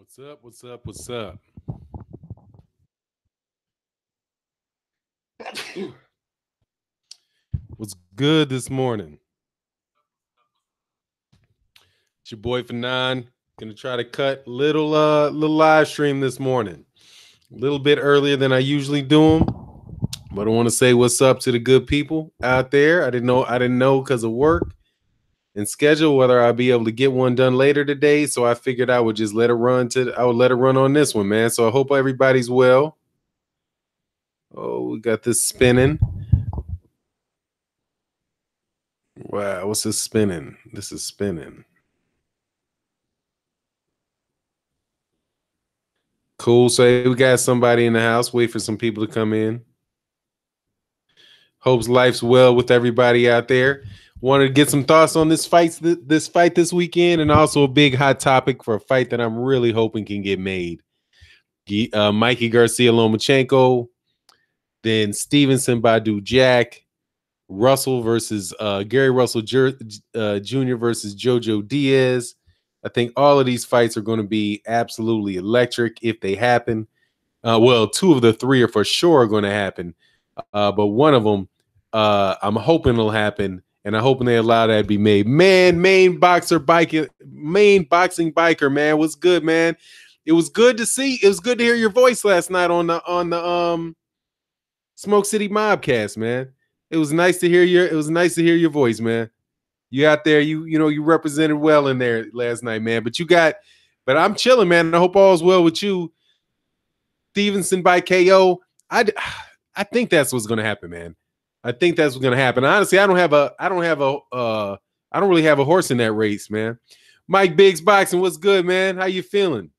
What's up? What's up? What's up? What's good this morning? It's your boy Fanon. Gonna try to cut little live stream this morning. A little bit earlier than I usually do them. But I want to say what's up to the good people out there. I didn't know because of work and schedule whether I'd be able to get one done later today. So I figured I would just let it run on this one, man. So I hope everybody's well. Oh, we got this spinning. Wow, what's this spinning? This is spinning. Cool. So we got somebody in the house. Wait for some people to come in. Hopes life's well with everybody out there. Wanted to get some thoughts on this fight this weekend, and also a big hot topic for a fight that I'm really hoping can get made. Mikey Garcia Lomachenko, then Stevenson Badu Jack, Russell versus Gary Russell Jr. versus Jojo Diaz. I think all of these fights are going to be absolutely electric if they happen. Well, two of the three are for sure going to happen, but one of them I'm hoping will happen, and I'm hoping they allow that to be made. Man, main boxing biker, man, what's good, man? It was good to see. It was good to hear your voice last night on the Smoke City Mobcast, man. It was nice to hear your voice, man. You out there, you represented well in there last night, man. But I'm chilling, man. I hope all's well with you. Stevenson by KO. I think that's what's gonna happen, man. I think that's what's gonna happen. Honestly, I don't really have a horse in that race, man. Mike Biggs Boxing, what's good, man? How you feeling?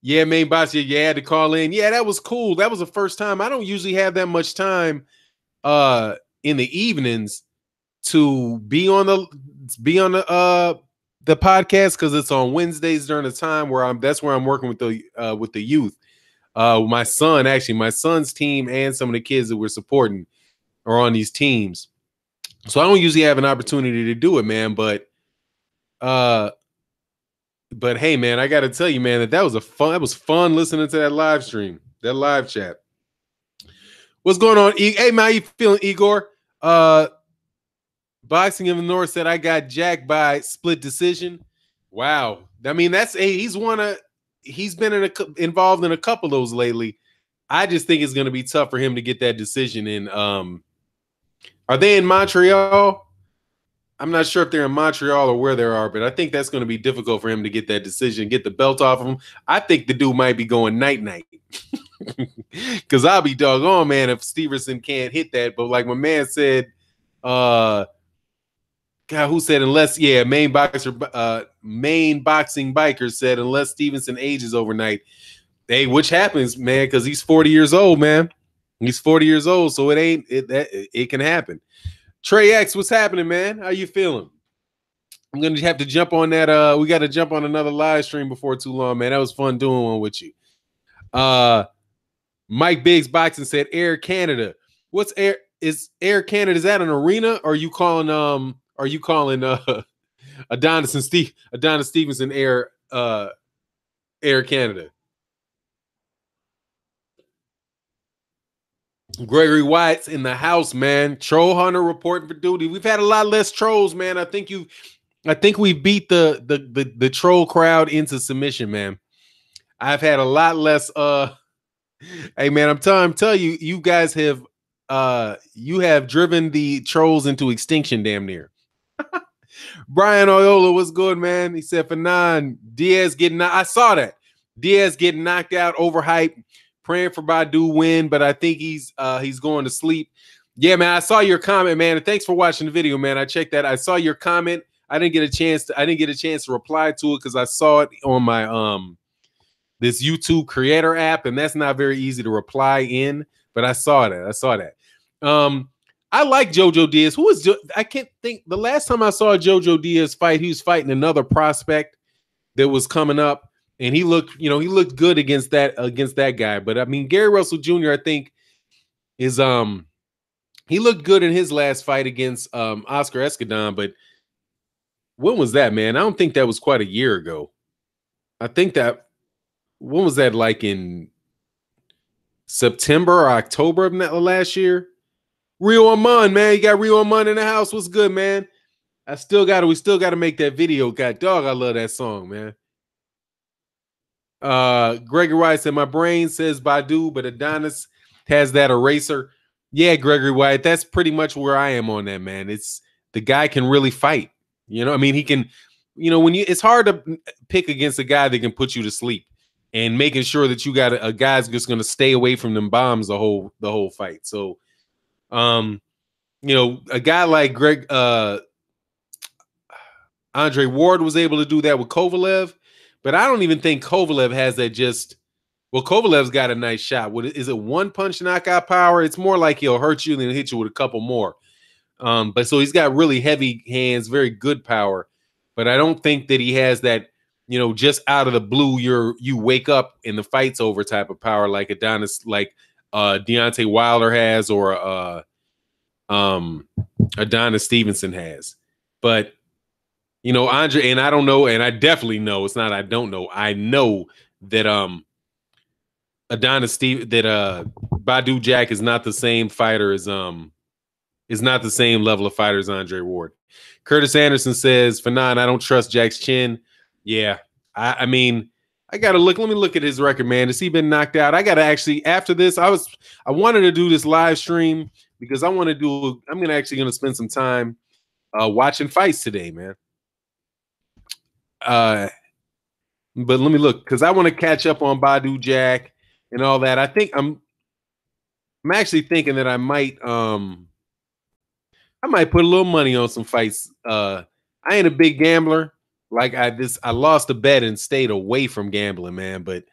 Yeah, main boss, you had to call in. Yeah, that was cool. That was the first time. I don't usually have that much time in the evenings to be on the podcast, because it's on Wednesdays during the time where that's where I'm working with the youth. My son's team and some of the kids that we're supporting are on these teams. So I don't usually have an opportunity to do it, man. But hey, man, I got to tell you, man, that was fun listening to that live stream, that live chat. What's going on? Hey, man, how you feeling, Igor? Boxing in the North said I got jacked by split decision. Wow. I mean, he's been involved in a couple of those lately. I just think it's going to be tough for him to get that decision in. Are they in Montreal? I'm not sure if they're in Montreal or where they are, but I think that's going to be difficult for him to get that decision, get the belt off of him. I think the dude might be going night-night. Because I'll be doggone, man, if Stevenson can't hit that. But like my man said, God, who said main boxing biker said unless Stevenson ages overnight. Hey, which happens, man, because he's 40 years old, man. He's 40 years old, so it can happen. Trey X, what's happening, man? How you feeling? I'm gonna have to jump on that. We got to jump on another live stream before too long, man. That was fun doing one with you. Mike Biggs Boxing said Air Canada. What's Air Canada? Is that an arena? Or are you calling Adonis Stevenson Air Canada? Gregory White's in the house, man. Troll Hunter reporting for duty. We've had a lot less trolls, man. I think we beat the troll crowd into submission, man. I've had a lot less. Hey, man, I'm telling you, you guys have you have driven the trolls into extinction, damn near. Brian Oyola, what's good, man? He said, Fanon, Diaz getting. I saw that Diaz getting knocked out, overhyped. Praying for Badu win, but I think he's going to sleep. Yeah, man, I saw your comment, man, and thanks for watching the video, man. I checked that. I saw your comment. I didn't get a chance to reply to it because I saw it on my this YouTube creator app, and that's not very easy to reply in. But I saw that. I like Jojo Diaz. I can't think the last time I saw Jojo Diaz fight. He was fighting another prospect that was coming up. And he looked good against that guy. But I mean, Gary Russell Jr., I think, is he looked good in his last fight against Oscar Escadon. But when was that, man? I don't think that was quite a year ago. I think that when was that, like in September or October of last year? Rio Amon, man. You got Rio Amon in the house. What's good, man? We still gotta make that video. God dog, I love that song, man. Gregory White said, my brain says Badu, but Adonis has that eraser. Yeah, Gregory White, that's pretty much where I am on that, man. It's the guy can really fight. You know, I mean, he can, when it's hard to pick against a guy that can put you to sleep and making sure that you got a guy's just going to stay away from them bombs the whole fight. So, a guy like Andre Ward was able to do that with Kovalev, but I don't even think Kovalev has that well, Kovalev's got a nice shot. Is it one punch knockout power? It's more like he'll hurt you and then hit you with a couple more. But so he's got really heavy hands, very good power. But I don't think that he has that, just out of the blue, you wake up and the fight's over type of power like Adonis, like Deontay Wilder has, or Adonis Stevenson has. But Andre, and I don't know, and I definitely know, it's not I don't know, I know that Badu Jack is not the same fighter as is not the same level of fighter as Andre Ward. Curtis Anderson says, Fanon, I don't trust Jack's chin. Yeah. I mean, I gotta let me look at his record, man. Has he been knocked out? I gotta actually, after this, I wanted to do this live stream because I'm actually gonna spend some time watching fights today, man. But let me look, because I want to catch up on Badu Jack and all that. I think I'm actually thinking that I might put a little money on some fights. I ain't a big gambler. Like I lost a bet and stayed away from gambling, man. But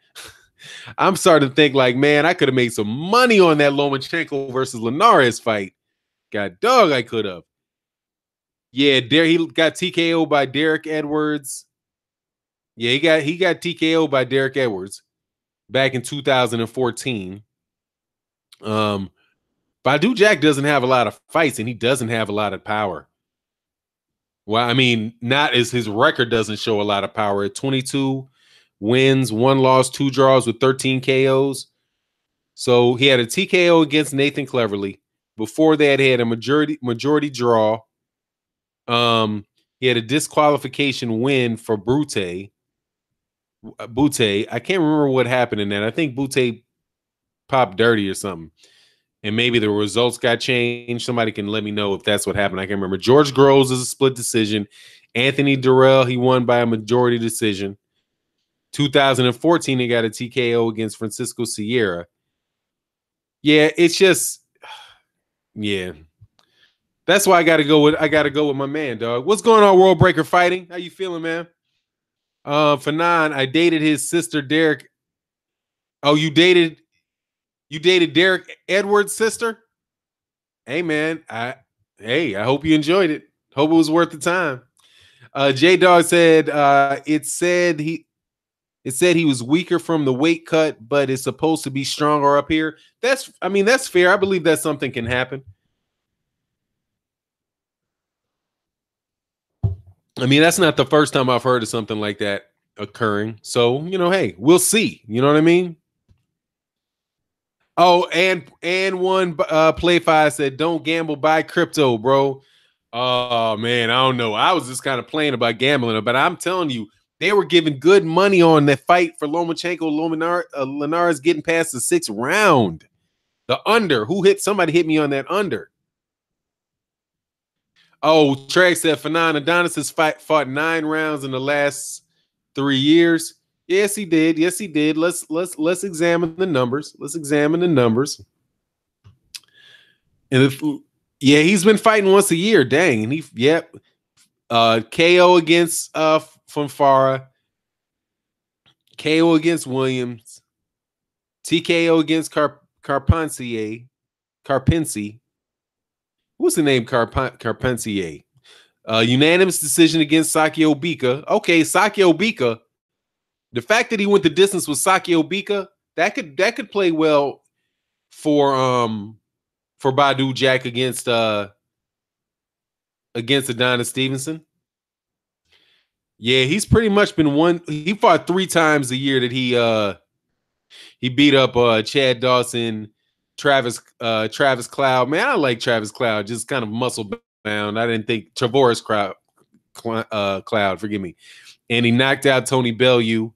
I'm starting to think like, man, I could have made some money on that Lomachenko versus Linares fight. God dog, I could have. Yeah, he got TKO by Derek Edwards. Yeah, he got TKO by Derek Edwards back in 2014. Badu Jack doesn't have a lot of fights and he doesn't have a lot of power. Well, I mean, not as his record doesn't show a lot of power. At 22 wins, 1 loss, 2 draws with 13 KOs. So he had a TKO against Nathan Cleverly. Before that, he had a majority draw. He had a disqualification win for Butte. I can't remember what happened in that. I think Butte popped dirty or something. And maybe the results got changed. Somebody can let me know if that's what happened. I can't remember. George Groves is a split decision. Anthony Durrell, he won by a majority decision. 2014, he got a TKO against Francisco Sierra. Yeah, it's just, yeah. That's why I gotta go with my man, dog. What's going on, World Breaker Fighting? How you feeling, man? Fanon, I dated his sister, Derek. Oh, you dated Derek Edwards' sister? Hey, man. I hope you enjoyed it. Hope it was worth the time. J Dog said it said he was weaker from the weight cut, but it's supposed to be stronger up here. That's fair. I believe that something can happen. I mean, that's not the first time I've heard of something like that occurring. So, hey, we'll see. You know what I mean? Oh, and one Play 5 said, don't gamble, buy crypto, bro. Oh, man, I don't know. I was just kind of playing about gambling, but I'm telling you, they were giving good money on that fight for Lomachenko. Linares getting past the 6th round. The under. Somebody hit me on that under. Oh, Trey said Fanon Adonis has fought 9 rounds in the last 3 years. Yes, he did. Yes, he did. Let's examine the numbers. And he's been fighting once a year. Dang. And KO against Fonfara, KO against Williams, TKO against Carpentier. What's the name? Carpentier. Unanimous decision against Sakio Bika. Okay, Sakio Bika. The fact that he went the distance with Sakio Bika, that could play well for Badu Jack against Adonis Stevenson. Yeah, he's pretty much been one. He fought 3 times a year that he beat up Chad Dawson, Travis Cloud. Man, I like Travis Cloud, just kind of muscle bound. I didn't think Tavoris Cloud, forgive me. And he knocked out Tony Bellew.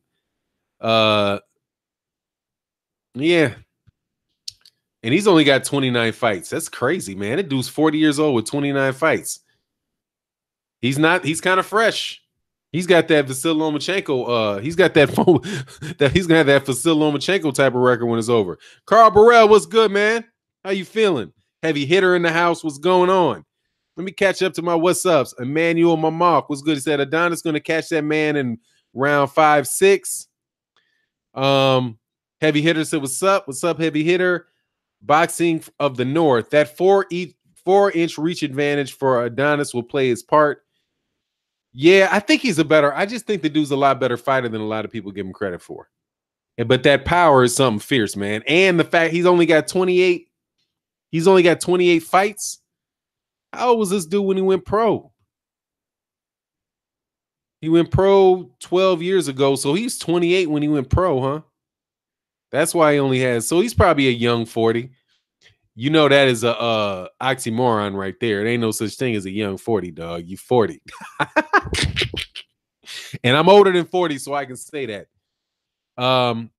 Yeah. And he's only got 29 fights. That's crazy, man. That dude's 40 years old with 29 fights. He's kind of fresh. He's got that Vasil Lomachenko. He's got that he's gonna have that Vasil Lomachenko type of record when it's over. Carl Burrell, what's good, man? How you feeling? Heavy hitter in the house. What's going on? Let me catch up to my what's ups. Emmanuel Mamak, what's good? He said Adonis gonna catch that man in round 5-6. Heavy hitter said, "What's up? What's up, heavy hitter?" Boxing of the North. That 4-inch reach advantage for Adonis will play his part. Yeah, I think he's I just think the dude's a lot better fighter than a lot of people give him credit for. But that power is something fierce, man. And the fact he's only got 28 fights. How old was this dude when he went pro? He went pro 12 years ago, so he's 28 when he went pro, huh? That's why he only has, so he's probably a young 40. You know that is a oxymoron right there. It ain't no such thing as a young 40, dog. You 40. And I'm older than 40, so I can say that.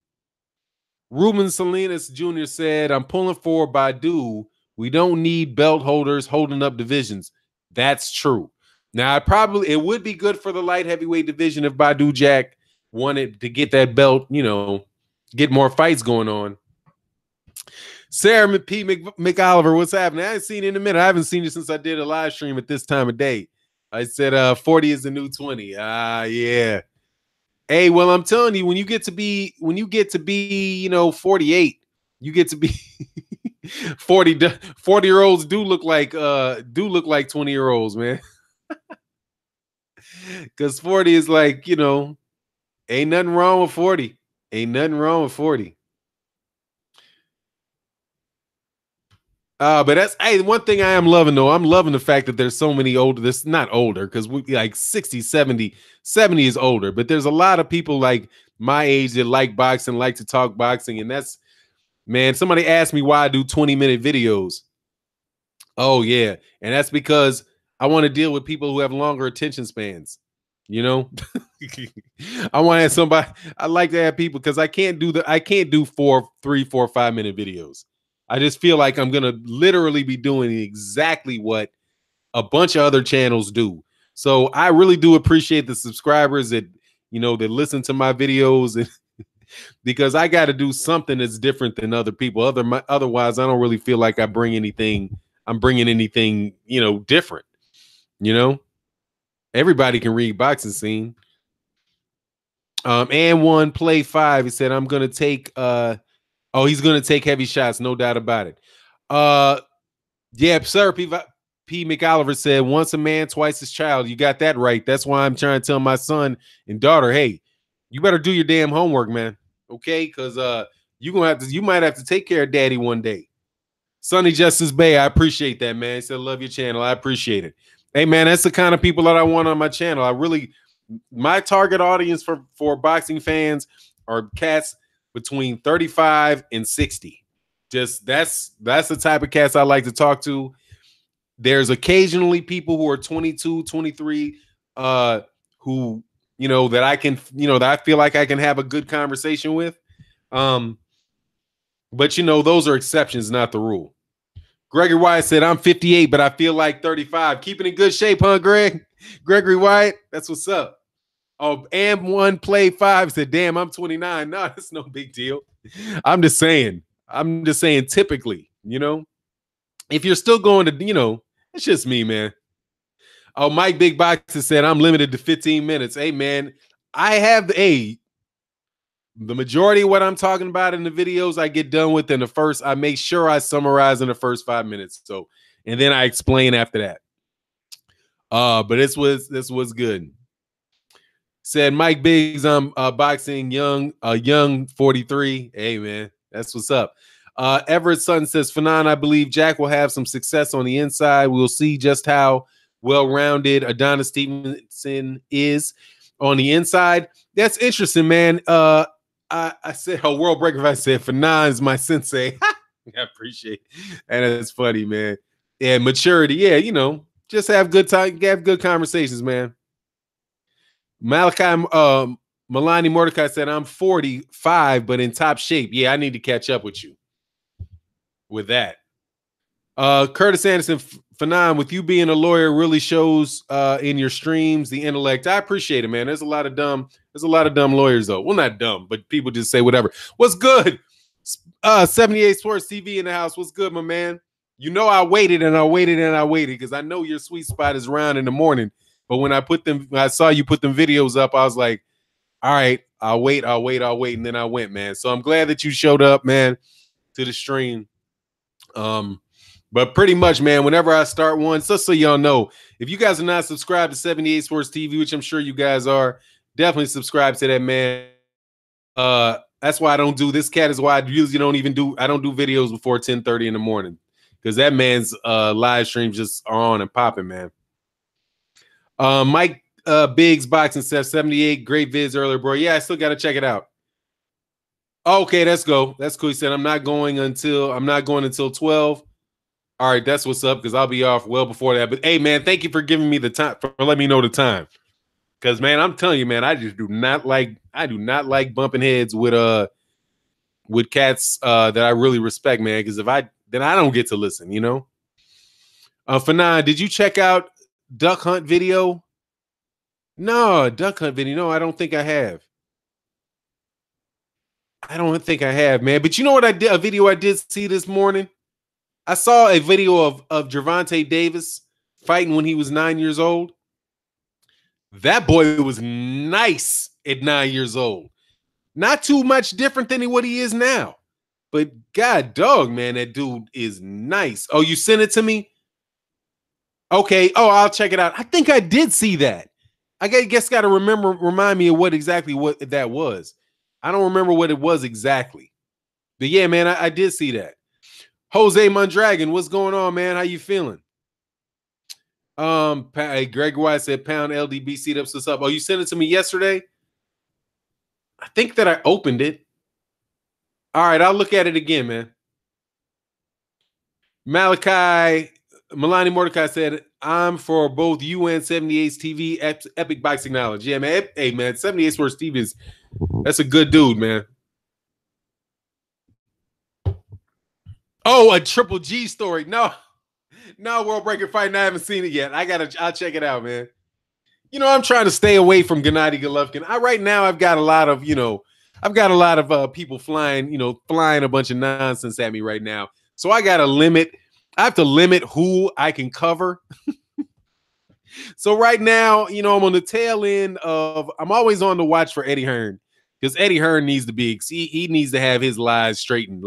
Ruben Salinas Jr. said, I'm pulling for Badu. We don't need belt holders holding up divisions. That's true. Now, it would be good for the light heavyweight division if Badu Jack wanted to get that belt, get more fights going on. Sarah P. McOliver, what's happening? I haven't seen you in a minute. I haven't seen you since I did a live stream at this time of day. I said 40 is the new 20. Yeah. Hey, well, I'm telling you, when you get to be 48, you get to be 40-year-olds do look like 20-year-olds, man. Because 40 is like, ain't nothing wrong with 40. Ain't nothing wrong with 40. But that's one thing I am loving, though. I'm loving the fact that there's so many older. This not older because we like 60, 70 is older, but there's a lot of people like my age that like boxing, like to talk boxing, and that's, man, somebody asked me why I do 20-minute videos. Oh yeah, and that's because I want to deal with people who have longer attention spans. I want to have somebody. I like to have people because I can't do 3, 4, 5-minute videos. I just feel like I'm going to literally be doing exactly what a bunch of other channels do. So I really do appreciate the subscribers that listen to my videos, and because I got to do something that's different than other people. Otherwise, I don't really feel like I'm bringing anything different. Everybody can read boxing scene. And one play 5. He said, I'm going to take he's going to take heavy shots, no doubt about it. Yeah, sir. P. McOliver said, once a man, twice his child. You got that right. That's why I'm trying to tell my son and daughter, hey, you better do your damn homework, man. Okay? Because you might have to take care of daddy one day. Sonny Justice Bay, I appreciate that, man. He said, love your channel. I appreciate it. Hey, man, that's the kind of people that I want on my channel. My target audience for boxing fans are cats between 35 and 60. Just that's the type of cats I like to talk to. There's occasionally people who are 22, 23, who, that I can, that I feel like I can have a good conversation with. But those are exceptions, not the rule. Gregory Wyatt said, I'm 58, but I feel like 35. Keeping in good shape, huh, Greg? Gregory Wyatt, that's what's up. Oh, and one play 5 said, damn, I'm 29. No, that's no big deal. I'm just saying typically, if you're still going to, it's just me, man. Oh, Mike Big Boxer said, I'm limited to 15 minutes. Hey, man, I have the majority of what I'm talking about in the videos I get done with in the first. I make sure I summarize in the first 5 minutes. So, and then I explain after that. But this was good. Said Mike Biggs, I'm boxing young 43. Hey, man, that's what's up. Everett Sutton says, Fanon, I believe Jack will have some success on the inside. We'll see just how well-rounded Adonis Stevenson is on the inside. That's interesting, man. I said, oh, World Breaker Fight said, Fanon is my sensei. I appreciate it. And it's funny, man. And maturity, yeah, you know, just have good time, have good conversations, man. Malachi Milani Mordecai said, I'm 45, but in top shape. Yeah, I need to catch up with you with that. Curtis Anderson, Fanon, with you being a lawyer really shows in your streams the intellect. I appreciate it, man. There's a lot of dumb lawyers, though. Well, not dumb, but people just say whatever. What's good? 78 Sports TV in the house. What's good, my man? You know, I waited and I waited and I waited because I know your sweet spot is around in the morning. But when I saw you put them videos up, I was like, all right, I'll wait. And then I went, man. So I'm glad that you showed up, man, to the stream. But pretty much, man, whenever I start one, just so y'all know, if you guys are not subscribed to 78 Sports TV, which I'm sure you guys are, definitely subscribe to that, man. That's why I don't do this. Cat is why I usually don't do videos before 10:30 in the morning, because that man's live streams just are on and popping, man. Mike Biggs Boxing says 78 great vids earlier, bro. Yeah, I still got to check it out. Okay, let's go. That's cool. He said I'm not going until 12. All right, that's what's up, because I'll be off well before that. But hey, man, thank you for giving me the time, for letting me know the time. Because, man, I'm telling you, man, I do not like bumping heads with cats that I really respect, man. Because then I don't get to listen, you know. Fanon, did you check out Duck Hunt video? No, Duck Hunt video. No, I don't think I have. I don't think I have, man. But you know what I did? A video I did see this morning. I saw a video of Gervonta Davis fighting when he was 9 years old. That boy was nice at 9 years old. Not too much different than what he is now. But God dog, man, that dude is nice. Oh, you sent it to me? Okay. Oh, I'll check it out. I think I did see that. I guess got to remind me of what that was. I don't remember what it was exactly. But yeah, man, I did see that. Jose Mondragon, what's going on, man? How you feeling? Greg White said pound LDB seat ups. What's up? Oh, you sent it to me yesterday? I think that I opened it. All right, I'll look at it again, man. Malachi Milani Mordecai said, I'm for both you and 78's TV Epic Boxing Knowledge. Yeah, man. Hey, man, 78 Sports TV that's a good dude, man. Oh, a Triple G story. No, World Breaker Fight. I haven't seen it yet. I'll check it out, man. You know, I'm trying to stay away from Gennady Golovkin. Right now, I've got a lot of people flying a bunch of nonsense at me right now. So I have to limit who I can cover. So right now, I'm on the tail end I'm always on the watch for Eddie Hearn, because Eddie Hearn needs to be, he needs to have his lies straightened.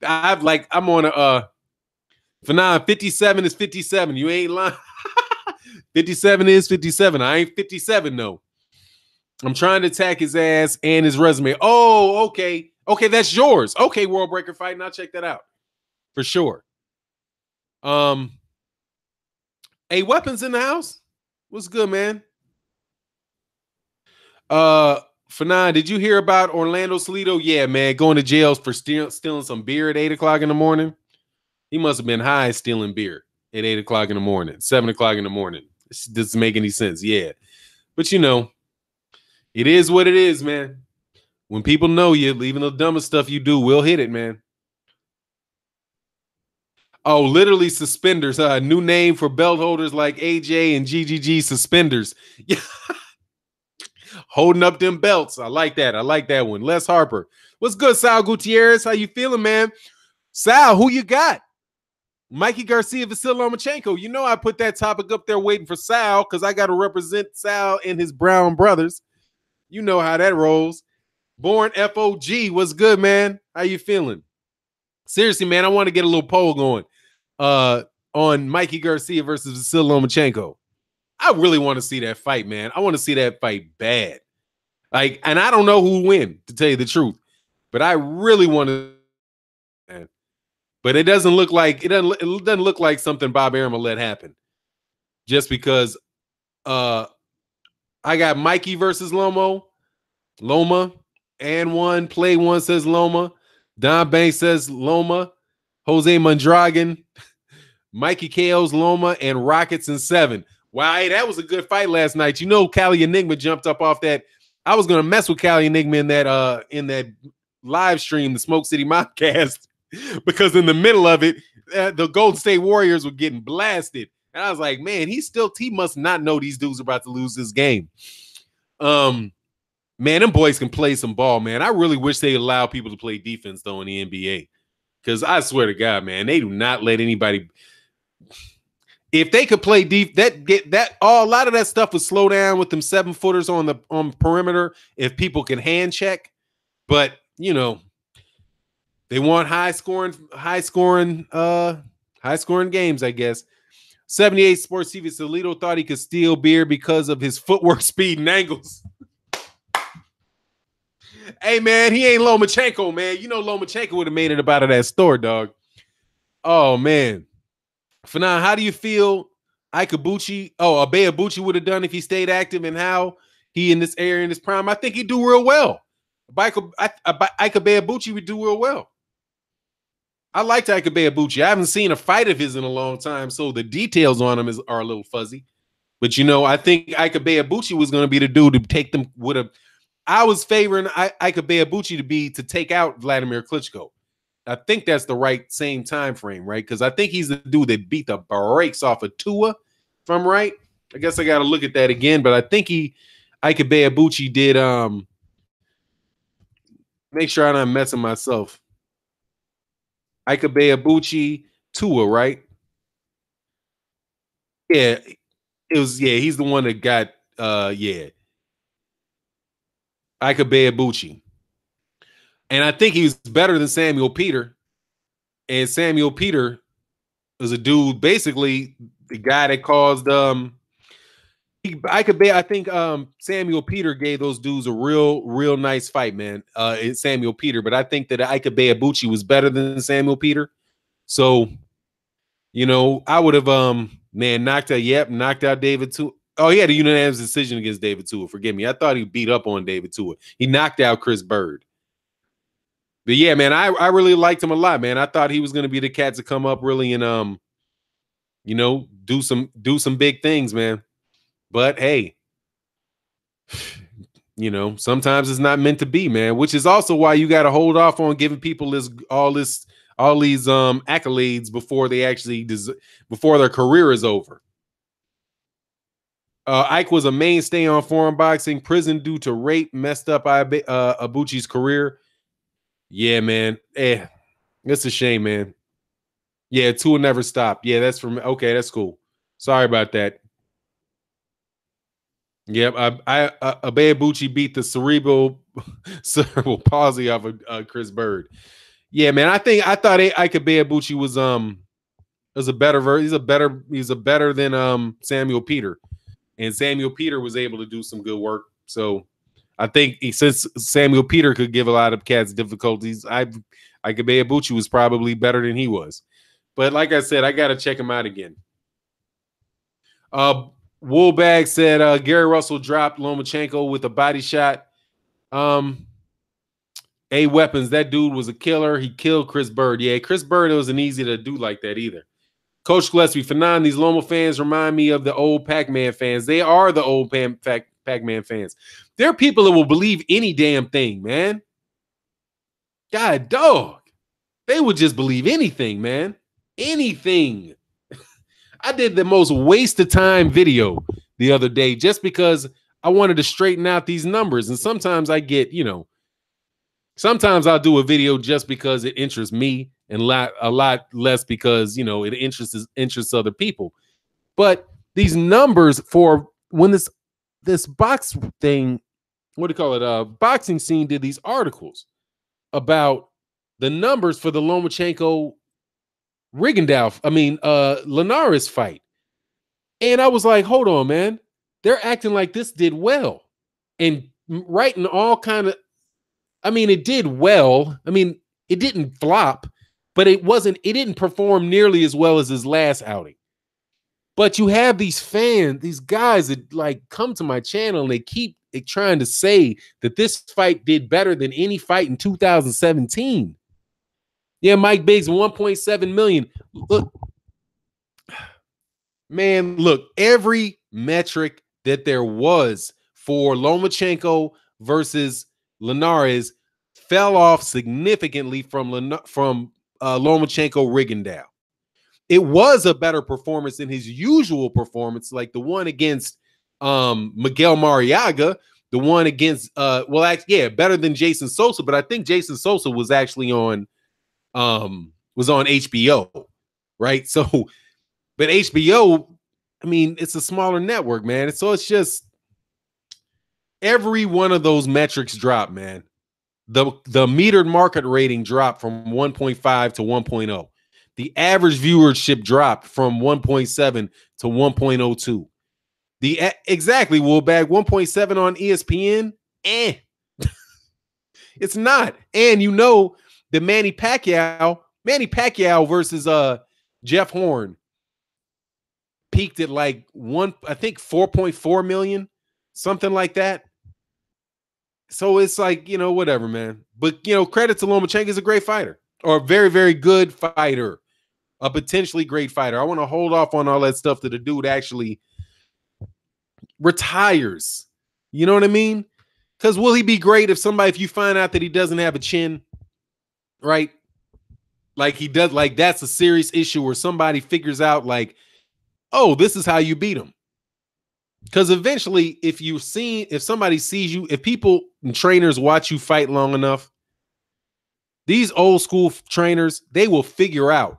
I'm on for now, 57 is 57. You ain't lying. 57 is 57. I ain't 57, though. I'm trying to attack his ass and his resume. Oh, okay. Okay, that's yours. Okay, World Breaker Fight, and I'll check that out for sure. Hey, Weapons in the house? What's good, man? Fanon, did you hear about Orlando Salido? Yeah, man, going to jail for stealing some beer at 8 o'clock in the morning. He must have been high stealing beer at 8 o'clock in the morning, 7 o'clock in the morning. This doesn't make any sense. Yeah. But, it is what it is, man. When people know you, even the dumbest stuff you do will hit it, man. Oh, literally suspenders. New name for belt holders like AJ and GGG, suspenders. Yeah. Holding up them belts. I like that. I like that one. Les Harper. What's good, Sal Gutierrez? How you feeling, man? Sal, who you got? Mikey Garcia, Vasil Lomachenko. I put that topic up there waiting for Sal, because I got to represent Sal and his brown brothers. You know how that rolls. Born FOG. What's good, man? How you feeling? Seriously, man, I want to get a little poll going on Mikey Garcia versus Vasil Lomachenko. I really want to see that fight, man. I want to see that fight bad. And I don't know who win, to tell you the truth, but I really want to. Man. But it doesn't look like something Bob Arum will let happen, just because I got Mikey versus Loma, and one. Play one says Loma. Don Banks says Loma. Jose Mondragon, Mikey KO's Loma, and Rockets in 7. Wow, hey, that was a good fight last night. You know, Cali Enigma jumped up off that. I was gonna mess with Cali Enigma in that live stream, the Smoke City Mobcast, because in the middle of it, the Golden State Warriors were getting blasted. And I was like, man, he must not know these dudes are about to lose this game. Man, them boys can play some ball, man. I really wish they allow people to play defense though in the NBA. Because I swear to God, man, they do not let anybody. If they could play deep, a lot of that stuff would slow down with them 7-footers on perimeter if people can hand check. But you know, they want high scoring games, I guess. 78 Sports TV. Salito thought he could steal beer because of his footwork, speed, and angles. Hey, man, he ain't Lomachenko, man. You know Lomachenko would have made it up out of that store, dog. Oh, man. Fanan, how do you feel Abeabuchi would have done if he stayed active, and how he in this area in his prime? I think he'd do real well. Abeabuchi would do real well. I liked Abeabuchi. I haven't seen a fight of his in a long time, so the details on him are a little fuzzy. But, you know, I think Abeabuchi was going to be the dude to take them with a – I was favoring Abeabuchi to take out Vladimir Klitschko. I think that's the right same time frame, right? Because I think he's the dude that beat the brakes off of Tua, if I'm right. I guess I got to look at that again, but I think Abeabuchi did make sure I'm not messing myself. Abeabuchi Tua, right? Yeah, he's the one that got Abeabuchi. And I think he was better than Samuel Peter. And Samuel Peter was a dude, basically the guy that caused I think Samuel Peter gave those dudes a real nice fight, man. It's Samuel Peter, but I think that Abeabuchi was better than Samuel Peter. So, you know, I would have knocked out David Tua. Oh, he had a unanimous decision against David Tua. Forgive me. I thought he beat up on David Tua. He knocked out Chris Bird. But yeah, man, I really liked him a lot, man. I thought he was going to be the cat to come up really and you know, do some big things, man. But hey, you know, sometimes it's not meant to be, man, which is also why you got to hold off on giving people all these accolades before their career is over. Ike was a mainstay on foreign boxing. Prison due to rape messed up Abuchi's career. Yeah, man. It's a shame, man. Yeah, Tua never stopped. Yeah, that's from okay. That's cool. Sorry about that. Yep, Abeabuchi beat the cerebral palsy off of Chris Bird. Yeah, man. I thought Ike Abeabuchi was a better version. He's a better than Samuel Peter, and Samuel Peter was able to do some good work. So I think since Samuel Peter could give a lot of cats difficulties, Ike Abeabuchi was probably better than he was. But like I said, I got to check him out again. Woolbag said Gary Russell dropped Lomachenko with a body shot. Weapons, that dude was a killer. He killed Chris Bird. Yeah, Chris Bird, it wasn't easy to do like that either. Coach Gillespie, Fanon, these Loma fans remind me of the old Pac-Man fans. They are the old Pac-Man fans. They're people that will believe any damn thing, man. God, dog. They would just believe anything, man. Anything. I did the most waste of time video the other day just because I wanted to straighten out these numbers. And sometimes I get, you know, sometimes I'll do a video just because it interests me and a lot less because, you know, it interests other people. But these numbers for when this box thing, what do you call it? Boxing Scene did these articles about the numbers for the Lomachenko Linares fight. And I was like, hold on, man. They're acting like this did well. And writing all kind of, it did well. It didn't flop, but it didn't perform nearly as well as his last outing. But you have these fans, these guys that like come to my channel and they keep trying to say that this fight did better than any fight in 2017. Yeah, Mike Biggs, 1.7 million. Look, man, look, every metric that there was for Lomachenko versus Linares fell off significantly from Lomachenko Rigondeaux. It was a better performance than his usual performance, like the one against Miguel Mariaga, the one against better than Jason Sosa, but I think Jason Sosa was actually on HBO, right? So, but HBO, I mean, it's a smaller network, man. So it's just every one of those metrics dropped, man. The metered market rating dropped from 1.5 to 1.0. The average viewership dropped from 1.7 to 1.02. Exactly, Woolbag, 1.7 on ESPN. It's not. And you know that Manny Pacquiao versus Jeff Horn peaked at like 4.4 million, something like that. So it's like, whatever, man. But, credit to Lomachenko, is a great fighter, or a very, very good fighter, a potentially great fighter. I want to hold off on all that stuff that the dude actually retires. You know what I mean? Because will he be great if you find out that he doesn't have a chin, right? Like he does, like that's a serious issue where somebody figures out like, oh, this is how you beat him. Because eventually, if somebody sees you, if people and trainers watch you fight long enough, these old school trainers, they will figure out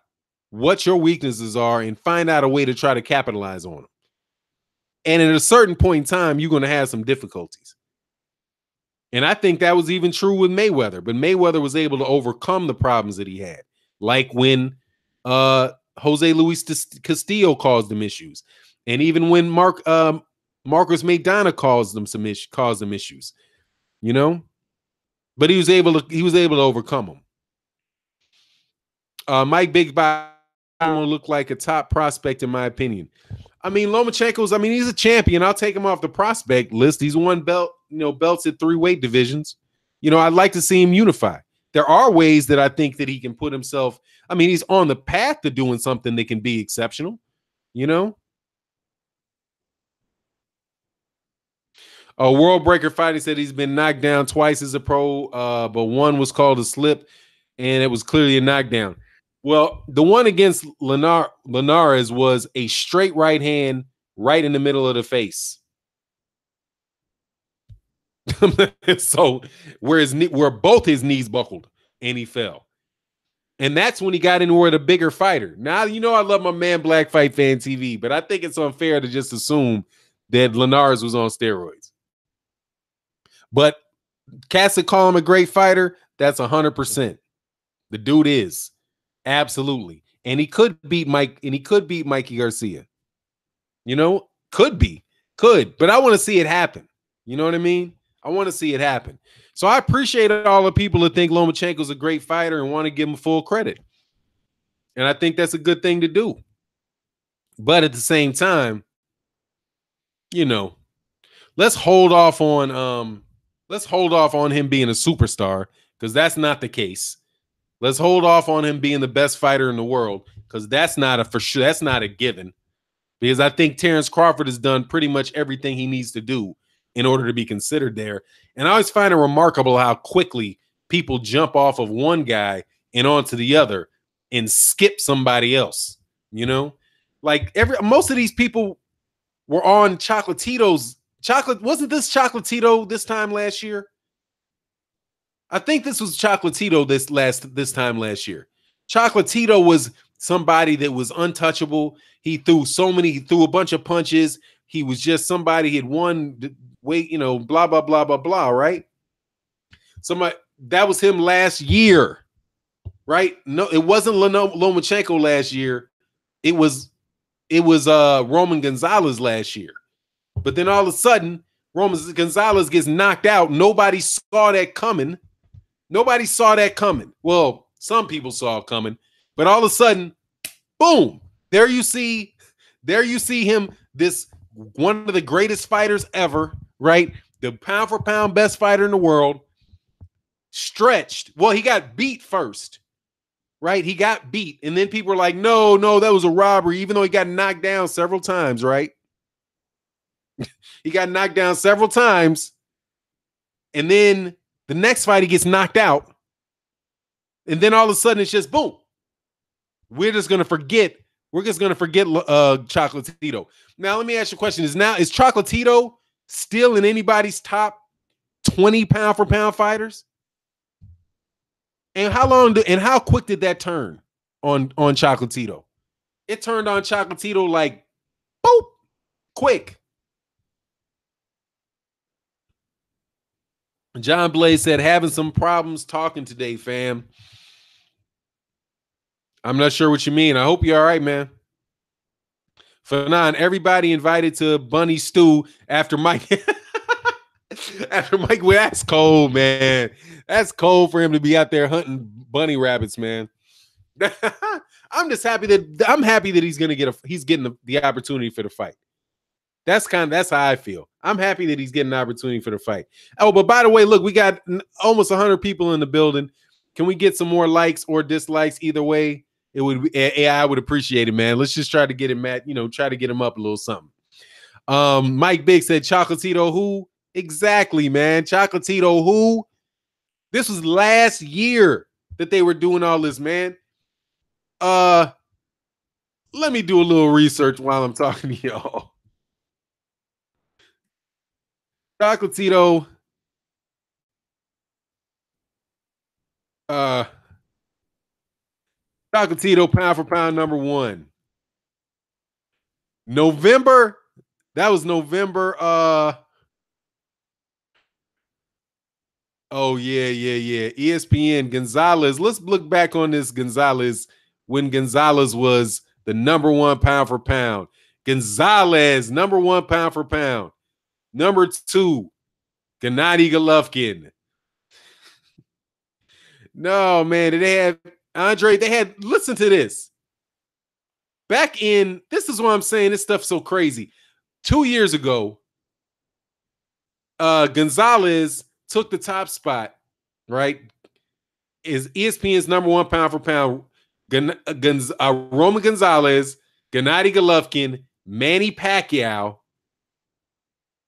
what your weaknesses are and find out a way to try to capitalize on them. And at a certain point in time, you're going to have some difficulties. And I think that was even true with Mayweather, but Mayweather was able to overcome the problems that he had, like when Jose Luis Castillo caused him issues, and even when Marcus Maidana caused them issues, But he was able to overcome them. Mike Big looked like a top prospect in my opinion. I mean, Lomachenko's, he's a champion. I'll take him off the prospect list. He's won belts at 3 weight divisions. I'd like to see him unify. There are ways that I think that he can put himself. He's on the path to doing something that can be exceptional, World Breaker Fighting said he's been knocked down twice as a pro, but one was called a slip, and it was clearly a knockdown. Well, the one against Linares was a straight right hand right in the middle of the face. So where both his knees buckled and he fell. And that's when he got into the bigger fighter. Now, I love my man Black Fight Fan TV, but I think it's unfair to just assume that Linares was on steroids. But cats that call him a great fighter, that's 100%. The dude is. Absolutely. And he could beat Mikey Garcia. Could. But I want to see it happen. You know what I mean? I want to see it happen. So I appreciate all the people that think Lomachenko's a great fighter and want to give him full credit. And I think that's a good thing to do. But at the same time, let's hold off on him being a superstar, because that's not the case. Let's hold off on him being the best fighter in the world, because that's not a given. Because I think Terrence Crawford has done pretty much everything he needs to do in order to be considered there. And I always find it remarkable how quickly people jump off of one guy and onto the other and skip somebody else. Like most of these people were on Chocolatito's. Wasn't this Chocolatito this time last year? I think this was Chocolatito this time last year. Chocolatito was somebody that was untouchable. He threw a bunch of punches. He was just somebody he had won weight, blah, blah, blah, blah, blah, right? That was him last year, right? No, it wasn't Lomachenko last year. It was Roman Gonzalez last year. But then all of a sudden, Roman Gonzalez gets knocked out. Nobody saw that coming. Well, some people saw it coming, but all of a sudden, boom, there you see There you see him, this one of the greatest fighters ever, right? The pound for pound best fighter in the world, stretched. Well, he got beat first, right? He got beat. And then people were like, no, that was a robbery, even though he got knocked down several times, right? He got knocked down several times. And then the next fight, he gets knocked out. And then all of a sudden, it's just boom. We're just going to forget. We're just going to forget Chocolatito. Now, let me ask you a question. Is Chocolatito still in anybody's top 20 pound for pound fighters? And how quick did that turn on Chocolatito? It turned on Chocolatito like, boop, quick. John Blaze said, having some problems talking today, fam. I'm not sure what you mean. I hope you're all right, man. Fanon, everybody invited to Bunny Stew after Mike. After Mike, well, that's cold, man. That's cold for him to be out there hunting bunny rabbits, man. I'm happy that he's getting the opportunity for the fight. That's how I feel. I'm happy that he's getting an opportunity for the fight. Oh, but by the way, look, we got almost 100 people in the building. Can we get some more likes or dislikes? Either way, I would appreciate it, man. Let's just try to get him try to get him up a little something. Mike Big said, Chocolatito who? Exactly, man. Chocolatito who? This was last year that they were doing all this, man. Let me do a little research while I'm talking to y'all. Chocolatito. Chocolatito pound for pound number 1. November. That was November. Oh, yeah. ESPN Gonzalez. Let's look back on this Gonzalez when Gonzalez was the number 1 pound for pound. Gonzalez, number 1 pound for pound. Number 2, Gennady Golovkin. No, man. They had Andre. Listen to this. This is what I'm saying. This stuff's so crazy. 2 years ago, Gonzalez took the top spot, right? Is ESPN's number 1 pound for pound. Roman Gonzalez, Gennady Golovkin, Manny Pacquiao.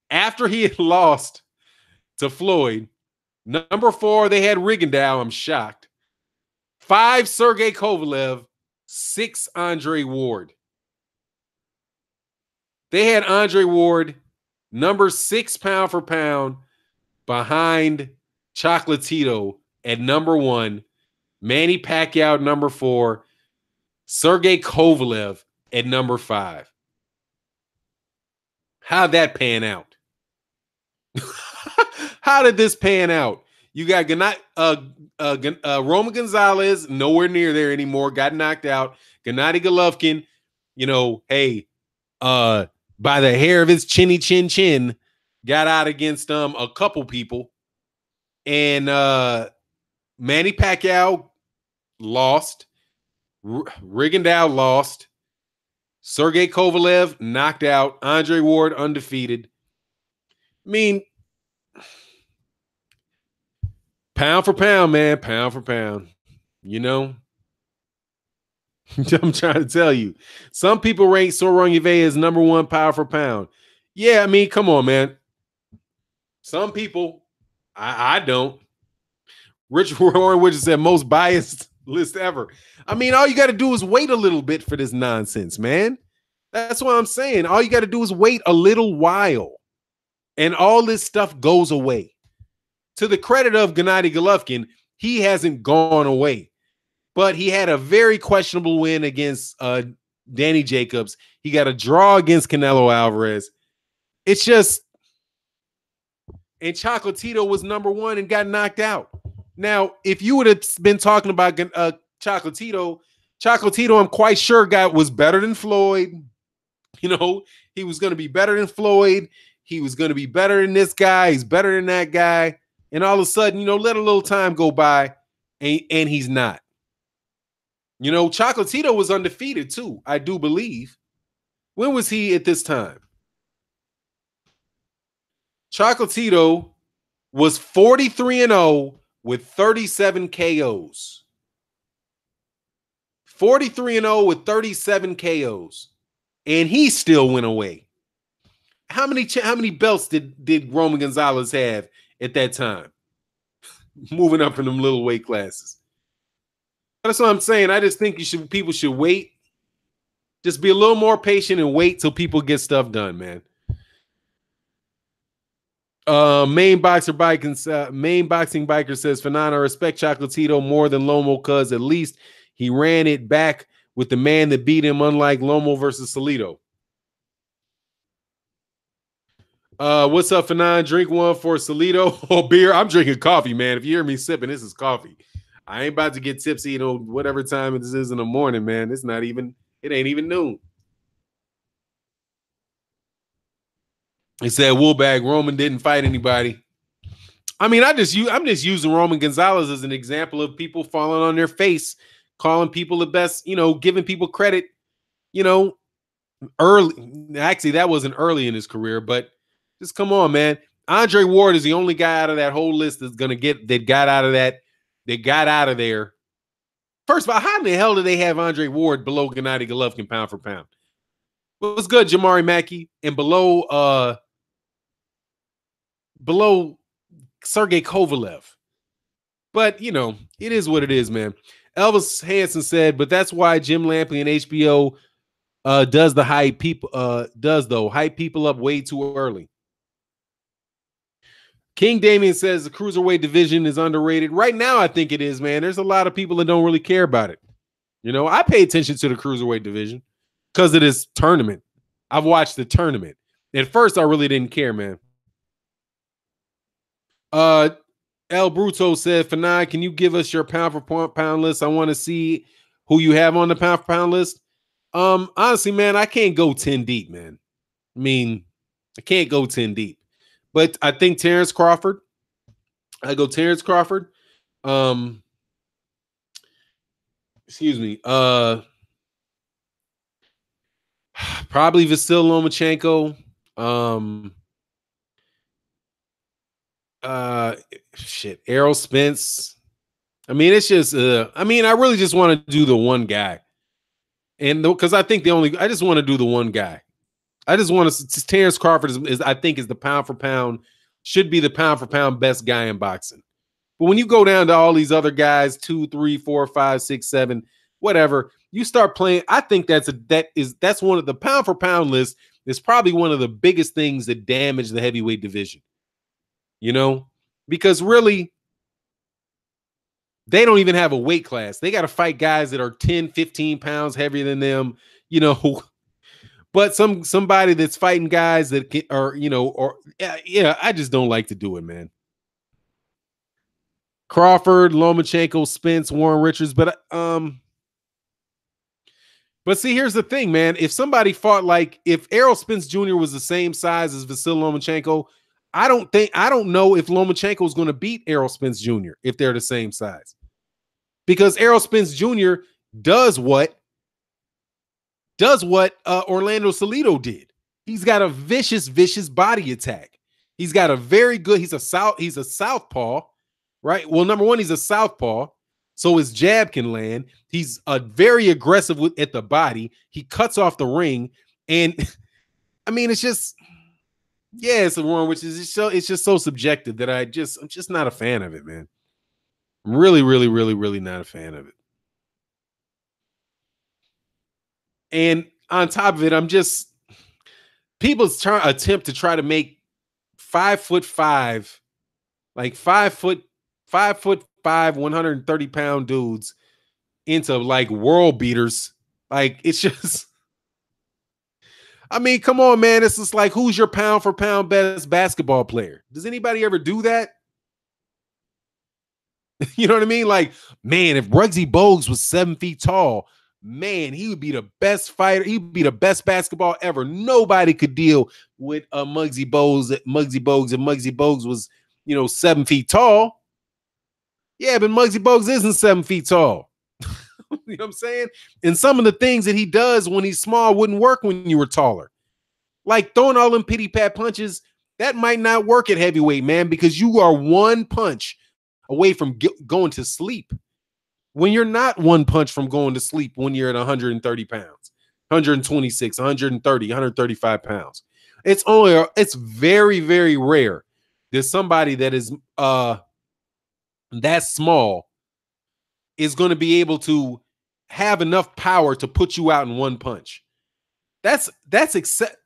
After he had lost to Floyd, number 4, they had Rigondeaux. I'm shocked. 5, Sergey Kovalev. 6, Andre Ward. They had Andre Ward, number 6 pound for pound, behind Chocolatito at number 1, Manny Pacquiao number 4, Sergey Kovalev at number 5. How'd that pan out? How did this pan out? You got Roman Gonzalez, nowhere near there anymore, got knocked out. Gennady Golovkin, by the hair of his chinny chin, got out against a couple people. And Manny Pacquiao lost. Rigondeaux lost. Sergey Kovalev knocked out. Andre Ward undefeated. I mean, pound for pound, man. Pound for pound. I'm trying to tell you. Some people rank Sorongeve as number 1 pound for pound. Yeah, I mean, come on, man. Some people, I don't. Rich Warren Widget said most biased list ever. I mean, all you got to do is wait a little bit for this nonsense, man. That's what I'm saying. All you got to do is wait a little while, and all this stuff goes away. To the credit of Gennady Golovkin, he hasn't gone away, but he had a very questionable win against Danny Jacobs. He got a draw against Canelo Alvarez. It's just, and Chocolatito was number 1 and got knocked out. Now, if you would have been talking about Chocolatito, I'm quite sure was better than Floyd. He was going to be better than Floyd. He was going to be better than this guy. He's better than that guy. And all of a sudden, let a little time go by, and he's not. Chocolatito was undefeated too, I do believe. When was he at this time? Chocolatito was 43-0 with 37 KOs. 43-0 with 37 KOs. And he still went away. How many belts did Roman Gonzalez have at that time? Moving up in them little weight classes. That's what I'm saying. I just think people should wait. Just be a little more patient and wait till people get stuff done, man. Main boxing biker says, Fernando, I respect Chocolatito more than Lomo because at least he ran it back with the man that beat him, unlike Lomo versus Salido. What's up, Fernando? Drink one for Salido or beer. I'm drinking coffee, man. If you hear me sipping, this is coffee. I ain't about to get tipsy, whatever time this is in the morning, man. It ain't even noon. It said Woolbag Roman didn't fight anybody. I mean, I'm just using Roman Gonzalez as an example of people falling on their face, calling people the best, giving people credit, early. Actually, that wasn't early in his career, but just come on, man. Andre Ward is the only guy out of that whole list that's gonna got out of there. First of all, how in the hell did they have Andre Ward below Gennady Golovkin pound for pound? What's good, Jamari Mackey, and below Sergey Kovalev. But it is what it is, man. Elvis Hansen said, but that's why Jim Lampley and HBO does hype people up way too early. King Damien says the cruiserweight division is underrated. Right now, I think it is, man. There's a lot of people that don't really care about it. I pay attention to the cruiserweight division because of this tournament. I've watched the tournament. At first, I really didn't care, man. El Bruto said, Fanan, can you give us your pound for pound list? I want to see who you have on the pound for pound list. Honestly, man, I can't go 10 deep, man. I mean, I can't go 10 deep. But I think Terrence Crawford. I go Terrence Crawford. Excuse me. Probably Vasil Lomachenko. Errol Spence. I mean, it's just I really just want to do the one guy. And because I just want to do the one guy. I just want to Terrence Crawford is I think is the pound for pound, should be the pound for pound best guy in boxing. But when you go down to all these other guys, 2, 3, 4, 5, 6, 7, whatever, you start playing. I think that's one of the pound for pound list is probably one of the biggest things that damage the heavyweight division. Because really, they don't even have a weight class. They got to fight guys that are 10, 15 pounds heavier than them, but somebody that's fighting guys that I just don't like to do it, man. Crawford, Lomachenko, Spence, Warren Richards, but see, here's the thing, man. If somebody fought if Errol Spence Jr. was the same size as Vasil Lomachenko, I don't know if Lomachenko is going to beat Errol Spence Jr. if they're the same size, because Errol Spence Jr. does what Orlando Salido did. He's got a vicious body attack. He's got he's a southpaw, right? Well, number one, he's a southpaw, so his jab can land. He's very aggressive at the body. He cuts off the ring, and I mean, it's just, it's a one which is it's just so subjective that I'm just not a fan of it, man. I'm really, really, really, really not a fan of it. And on top of it, people's attempt to try to make 5'5", like 5'5", 130-pound dudes into world beaters. It's just, I mean, come on, man. It's just who's your pound for pound best basketball player? Does anybody ever do that? You know what I mean? Man, if Muggsy Bogues was 7 feet tall, man, he would be the best fighter. He'd be the best basketball ever. Nobody could deal with Muggsy Bogues, and Muggsy Bogues was, 7 feet tall. Yeah, but Muggsy Bogues isn't 7 feet tall. You know what I'm saying? And some of the things that he does when he's small wouldn't work when you were taller. Like throwing all them pity pat punches, that might not work at heavyweight, man, because you are one punch away from going to sleep. When you're not one punch from going to sleep when you're at 130 pounds, 126, 130, 135 pounds. It's very, very rare that somebody that is that small is going to be able to have enough power to put you out in one punch. I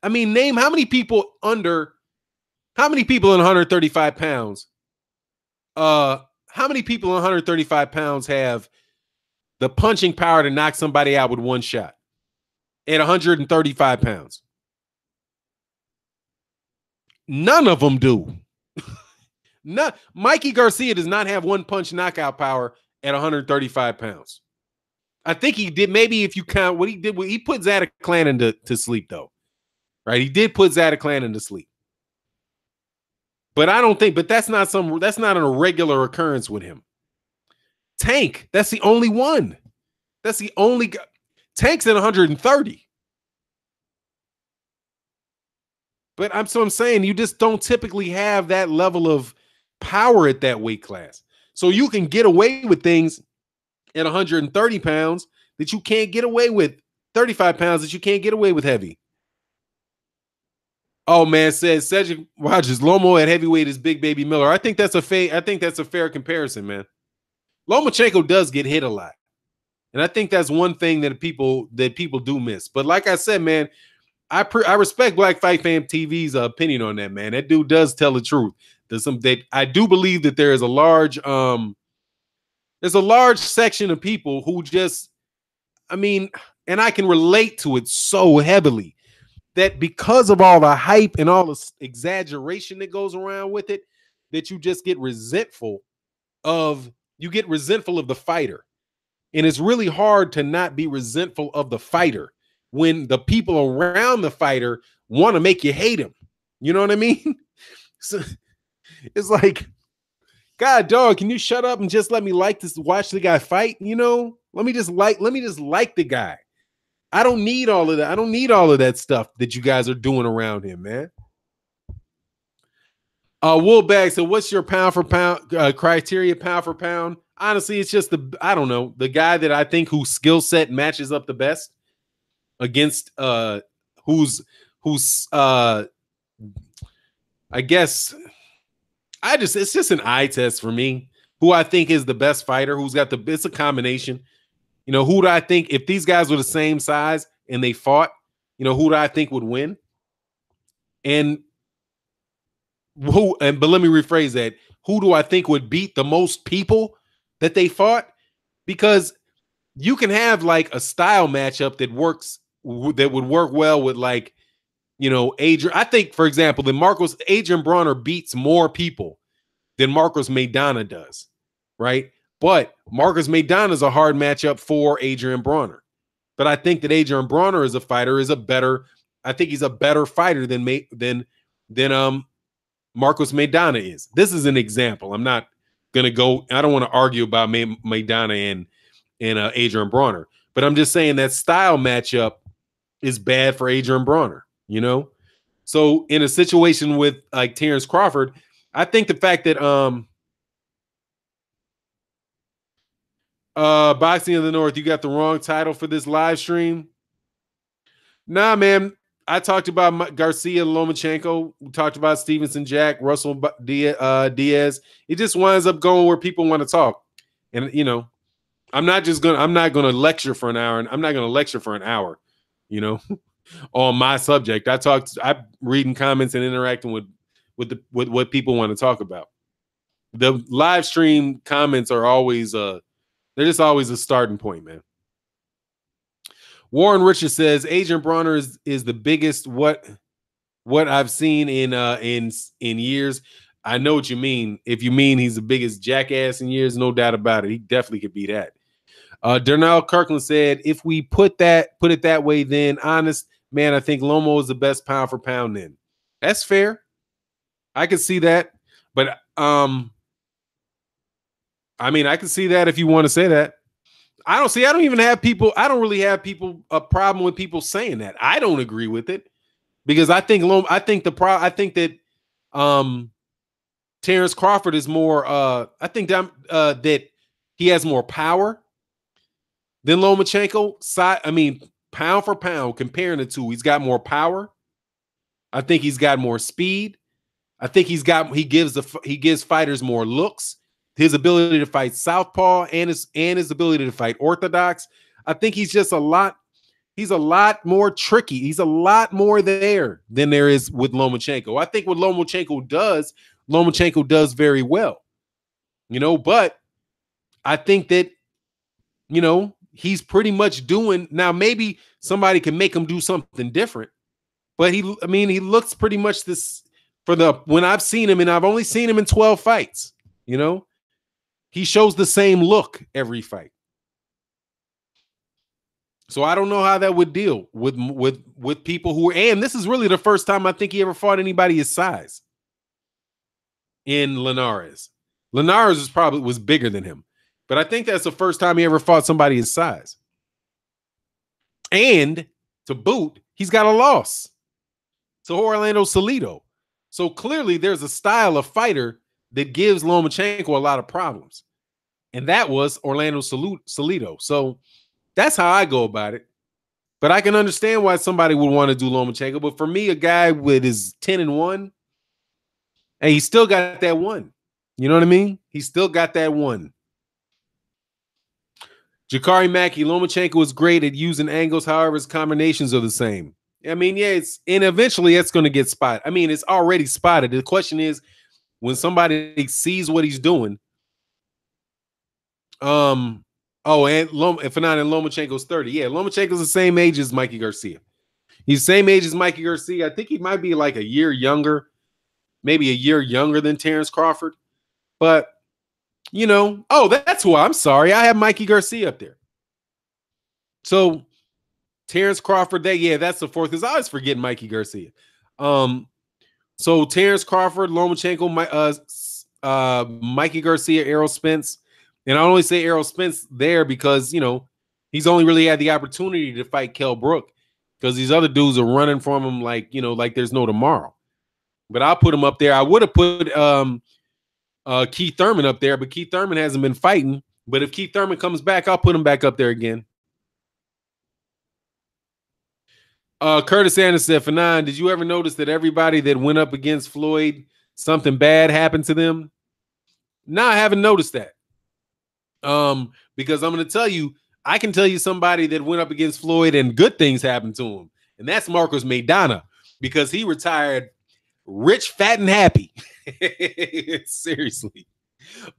mean, name how many people in 135 pounds? How many people in 135 pounds have the punching power to knock somebody out with one shot at 135 pounds? None of them do. Mikey Garcia does not have one punch knockout power at 135 pounds. I think he did. Maybe if you count what he did, he put Zadoklan to sleep, though. Right? He did put Zadoklan to sleep. But I don't think, but that's not an irregular occurrence with him. Tank, that's the only one. That's the only guy. Tank's at 130. But I'm saying you just don't typically have that level of power at that weight class. So you can get away with things at 130 pounds that you can't get away with, 35 pounds that you can't get away with heavy. Oh man, says Cedric Rogers, Lomo at heavyweight is Big Baby Miller. I think that's a fair comparison, man. Lomachenko does get hit a lot. And I think that's one thing that people do miss. But like I said, man, I respect Black Fight Fam TV's opinion on that, man. That dude does tell the truth. I do believe that there is a large section of people who just, I mean, and I can relate to it so heavily that because of all the hype and all the exaggeration that goes around with it, that you just get resentful of the fighter. And it's really hard to not be resentful of the fighter when the people around the fighter want to make you hate him. You know what I mean? So it's like, God, dog, can you shut up and just let me watch the guy fight? You know, let me just like the guy. I don't need all of that. I don't need all of that stuff that you guys are doing around him, man. Woolbag said, what's your pound for pound criteria, pound for pound? Honestly, it's just the guy that I think whose skill set matches up the best against who's I guess it's just an eye test for me. Who I think is the best fighter, it's a combination. You know, who do I think, if these guys were the same size and they fought, you know, who do I think would win? But let me rephrase that. Who do I think would beat the most people that they fought? Because you can have like a style matchup that would work well with, like, you know, Adrian. I think, for example, that Adrian Bronner beats more people than Marcos Maidana does, right? But Marcos Maidana is a hard matchup for Adrian Bronner. But I think that Adrian Bronner as a fighter he's a better fighter than Marcos Maidana is. This is an example. I'm not gonna go. I don't want to argue about Maidana and Adrian Bronner, but I'm just saying that style matchup is bad for Adrian Bronner. You know, so in a situation with like Terrence Crawford, I think the fact that Boxing of the North, you got the wrong title for this live stream. Nah, man. I talked about Garcia, Lomachenko. We talked about Stevenson, Jack, Russell, Diaz. It just winds up going where people want to talk. And, you know, I'm not going to lecture for an hour. And I'm not going to lecture for an hour, you know, on my subject. I'm reading comments and interacting with what people want to talk about. The live stream comments are always they're just always a starting point, man. Warren Richards says Adrian Bronner is the biggest what I've seen in years. I know what you mean. If you mean he's the biggest jackass in years, no doubt about it. He definitely could be that. Darnell Kirkland said, if we put it that way, then honest, man, I think Lomo is the best pound for pound then. That's fair. I could see that. But I mean, I can see that if you want to say that. I don't even have people. I don't really have people a problem with people saying that. I don't agree with it because I think that Terrence Crawford is more. I think that he has more power than Lomachenko. Pound for pound, comparing the two, he's got more power. I think he's got more speed. I think he gives fighters more looks. His ability to fight southpaw and his ability to fight orthodox. I think he's just a lot more tricky. He's a lot more there than there is with Lomachenko. I think what Lomachenko does very well. But I think that, he's pretty much doing now. Maybe somebody can make him do something different, but he looks pretty much this when I've seen him, and I've only seen him in 12 fights, he shows the same look every fight. So I don't know how that would deal with people who and this is really the first time I think he ever fought anybody his size in Linares. Linares was bigger than him, but I think that's the first time he ever fought somebody his size. And to boot, he's got a loss to Orlando Salido. So clearly there's a style of fighter that gives Lomachenko a lot of problems. And that was Orlando Salido. So that's how I go about it. But I can understand why somebody would want to do Lomachenko. But for me, a guy with his 10-1, and he still got that one. You know what I mean? He still got that one. Jakari Mackey, Lomachenko is great at using angles. However, his combinations are the same. And eventually it's going to get spotted. It's already spotted. The question is, when somebody sees what he's doing, and Lomachenko's 30. Yeah, Lomachenko's the same age as Mikey Garcia. He's the same age as Mikey Garcia. I think he might be like a year younger, maybe a year younger than Terrence Crawford. But, that's who I'm sorry. I have Mikey Garcia up there. So Terrence Crawford, that's the fourth, because I always forget Mikey Garcia. So Terrence Crawford, Lomachenko, Mikey Garcia, Errol Spence. And I only say Errol Spence there because, he's only really had the opportunity to fight Kell Brook because these other dudes are running from him like there's no tomorrow. But I'll put him up there. I would have put Keith Thurman up there, but Keith Thurman hasn't been fighting. But if Keith Thurman comes back, I'll put him back up there again. Curtis Anderson said, Fanon, did you ever notice that everybody that went up against Floyd, something bad happened to them? No, I haven't noticed that. Because I'm going to tell you, I can tell you somebody that went up against Floyd and good things happened to him. And that's Marcos Maidana, because he retired rich, fat, and happy. Seriously.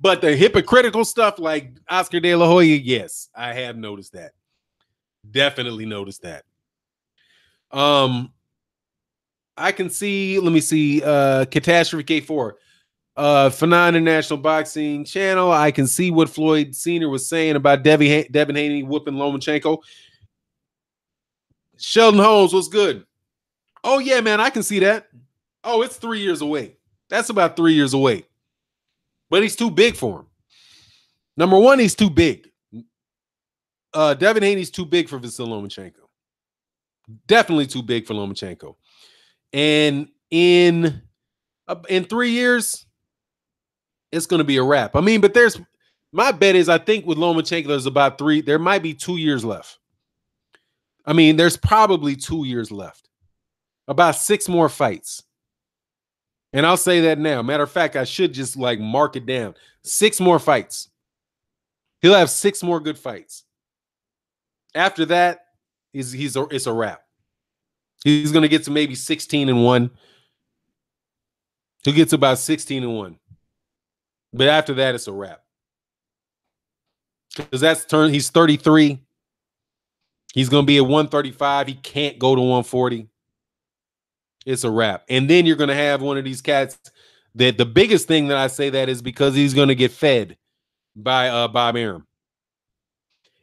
But the hypocritical stuff like Oscar De La Hoya, yes, I have noticed that. Definitely noticed that. I can see, let me see, Catastrophe K4. Fanon International Boxing Channel. I can see what Floyd Sr. was saying about Devin Haney whooping Lomachenko. Sheldon Holmes, what's good? Oh, yeah, man, I can see that. Oh, it's 3 years away. That's about 3 years away. But he's too big for him. Number one, he's too big. Devin Haney's too big for Vasyl Lomachenko. Definitely too big for Lomachenko. And in 3 years, it's going to be a wrap. But my bet is, I think with Lomachenko, there might be 2 years left. There's probably 2 years left. About 6 more fights. And I'll say that now. Matter of fact, I should just mark it down. 6 more fights. He'll have 6 more good fights. After that, it's a wrap. He's going to get to maybe 16-1. He'll get to about 16-1. But after that, it's a wrap. Because he's 33. He's going to be at 135. He can't go to 140. It's a wrap. And then you're going to have one of these cats that the biggest thing that I say that is because he's going to get fed by Bob Arum.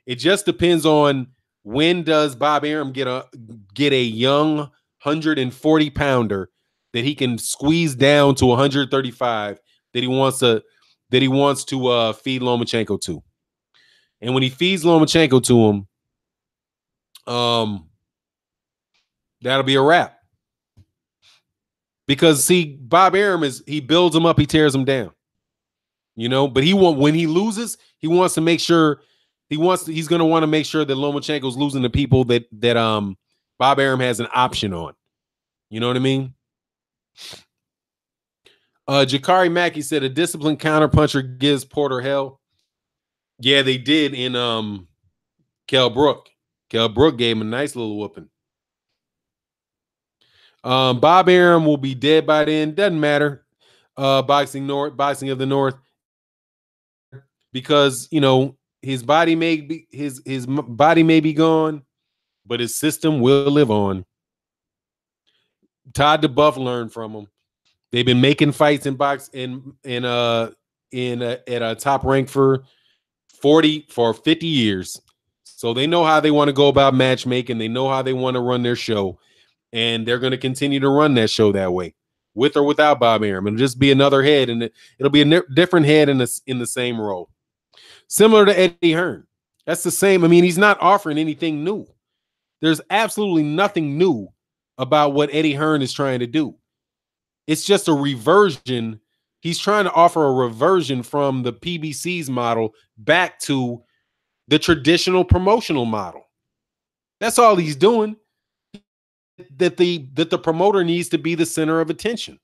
It just depends on when does Bob Arum get a young 140-pounder that he can squeeze down to 135 that he wants to feed Lomachenko to. And when he feeds Lomachenko to him, that'll be a wrap. Because see, Bob Arum he builds him up, he tears him down. You know, but when he loses, he wants to make sure he's going to want to make sure that Lomachenko's losing to people that Bob Arum has an option on. You know what I mean? Jakari Mackey said a disciplined counterpuncher gives Porter hell. Yeah, they did in Kell Brook. Kell Brook gave him a nice little whooping. Bob Arum will be dead by then. Doesn't matter. Boxing of the North. Because, you know, his body may be gone, but his system will live on. Todd DeBuff learned from him. They've been making fights in box at a top rank for 50 years. So they know how they want to go about matchmaking. They know how they want to run their show, and they're going to continue to run that show that way, with or without Bob Arum. It'll just be another head, and it'll be a different head in the same role. Similar to Eddie Hearn. That's the same. I mean, he's not offering anything new. There's absolutely nothing new about what Eddie Hearn is trying to do. It's just a reversion. He's trying to offer a reversion from the PBC's model back to the traditional promotional model. That's all he's doing. That the promoter needs to be the center of attention.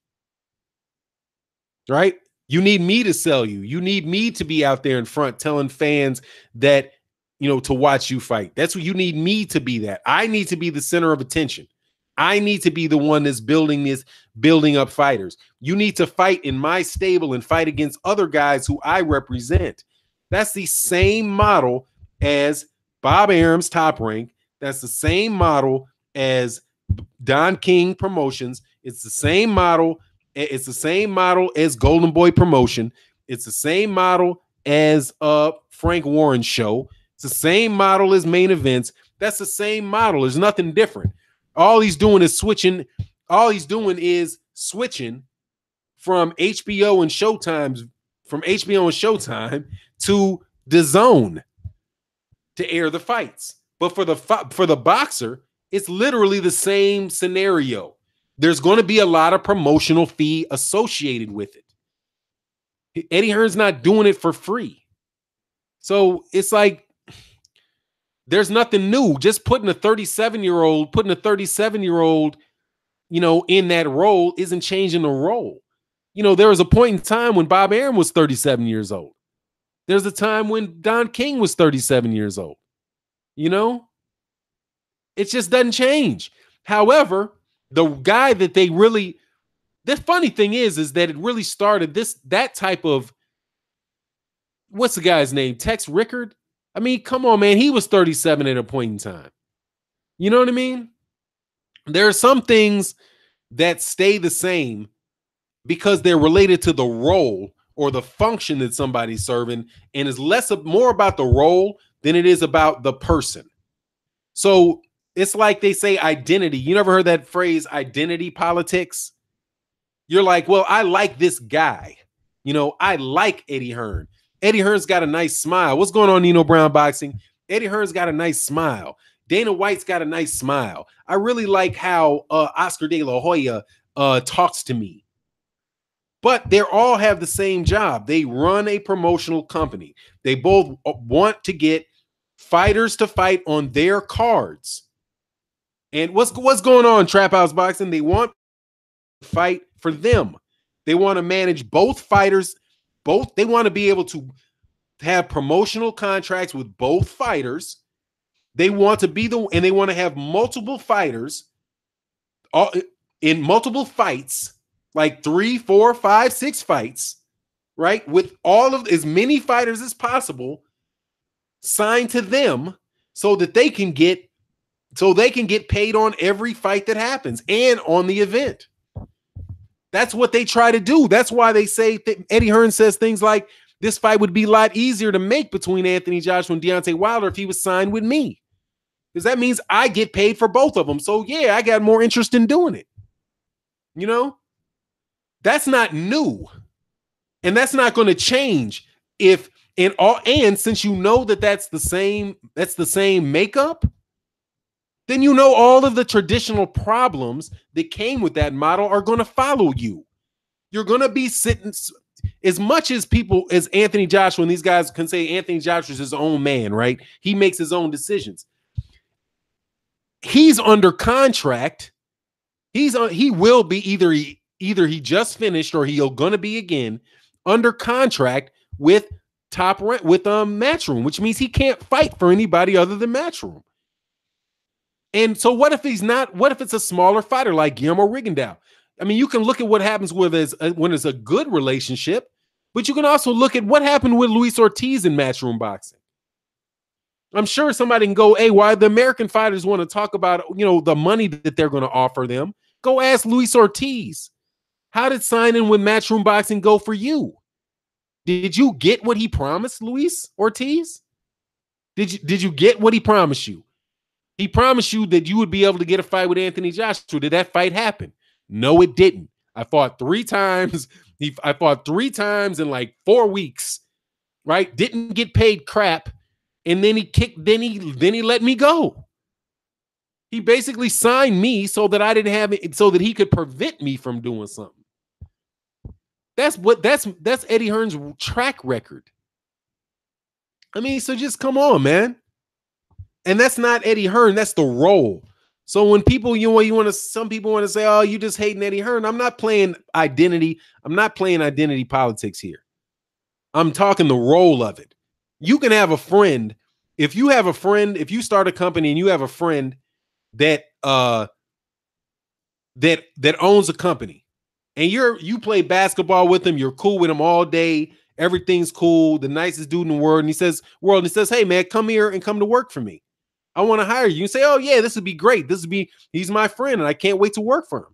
Right? You need me to sell you. You need me to be out there in front telling fans that, you know, to watch you fight. That's what you need me to be. That I need to be the center of attention. I need to be the one that's building up fighters. You need to fight in my stable and fight against other guys who I represent. That's the same model as Bob Arum's Top Rank. That's the same model as Don King Promotions. It's the same model. It's the same model as Golden Boy Promotion. It's the same model as Frank Warren's show. It's the same model as Main Events. That's the same model. There's nothing different. All he's doing is switching. All he's doing is switching from HBO and Showtime to DAZN to air the fights. But for the boxer, it's literally the same scenario. There's going to be a lot of promotional fee associated with it. Eddie Hearn's not doing it for free. So it's like there's nothing new. Just putting a 37-year-old, you know, in that role isn't changing the role. You know, there was a point in time when Bob Arum was 37 years old. There's a time when Don King was 37 years old. You know, it just doesn't change. However, the guy that the funny thing is that it really started that type of, what's the guy's name? Tex Rickard? I mean, come on, man. He was 37 at a point in time. You know what I mean? There are some things that stay the same because they're related to the role or the function that somebody's serving, and is more about the role than it is about the person. So it's like they say identity. You never heard that phrase, identity politics? You're like, well, I like this guy. You know, I like Eddie Hearn. Eddie Hearn's got a nice smile. What's going on, Nino Brown Boxing? Eddie Hearn's got a nice smile. Dana White's got a nice smile. I really like how Oscar De La Hoya talks to me. But they all have the same job. They run a promotional company. They both want to get fighters to fight on their cards. And what's going on, Trap House Boxing? They want to fight for them. They want to manage both fighters. They want to be able to have promotional contracts with both fighters. They want to be and they want to have multiple fighters in multiple fights, like 3, 4, 5, 6 fights, right? With all of as many fighters as possible signed to them so that they can get paid on every fight that happens and on the event. That's what they try to do. That's why they say Eddie Hearn says things like, this fight would be a lot easier to make between Anthony Joshua and Deontay Wilder if he was signed with me. Because that means I get paid for both of them. So yeah, I got more interest in doing it. You know? That's not new. And that's not going to change if And since you know that that's the same makeup, then you know all of the traditional problems that came with that model are going to follow you. You're going to be sitting, as much as people, as Anthony Joshua, and these guys can say Anthony Joshua is his own man, right? He makes his own decisions. He's under contract. He will be either he just finished or he'll going to be again under contract with Matchroom, which means he can't fight for anybody other than Matchroom. And so what if it's a smaller fighter like Guillermo Rigondeaux? I mean, you can look at what happens when it's a good relationship, but you can also look at what happened with Luis Ortiz in Matchroom Boxing. I'm sure somebody can go, hey, why the American fighters want to talk about, the money that they're going to offer them? Go ask Luis Ortiz. How did signing with Matchroom Boxing go for you? Did you get what he promised, Luis Ortiz? Did you get what he promised you? He promised you that you would be able to get a fight with Anthony Joshua. Did that fight happen? No, it didn't. I fought 3 times. I fought 3 times in like 4 weeks, right? Didn't get paid crap. And then he let me go. He basically signed me so that I didn't have it, so that he could prevent me from doing something. That's Eddie Hearn's track record. I mean, so just come on, man. And that's not Eddie Hearn, that's the role. So when people, some people want to say, oh, you just hating Eddie Hearn. I'm not playing identity. I'm not playing identity politics here. I'm talking the role of it. You can have a friend. If you start a company and you have a friend that owns a company, and you play basketball with him, you're cool with him all day, everything's cool, the nicest dude in the world, and he says, hey man, come here and come to work for me. I want to hire you. You say, oh yeah, this would be great. He's my friend and I can't wait to work for him.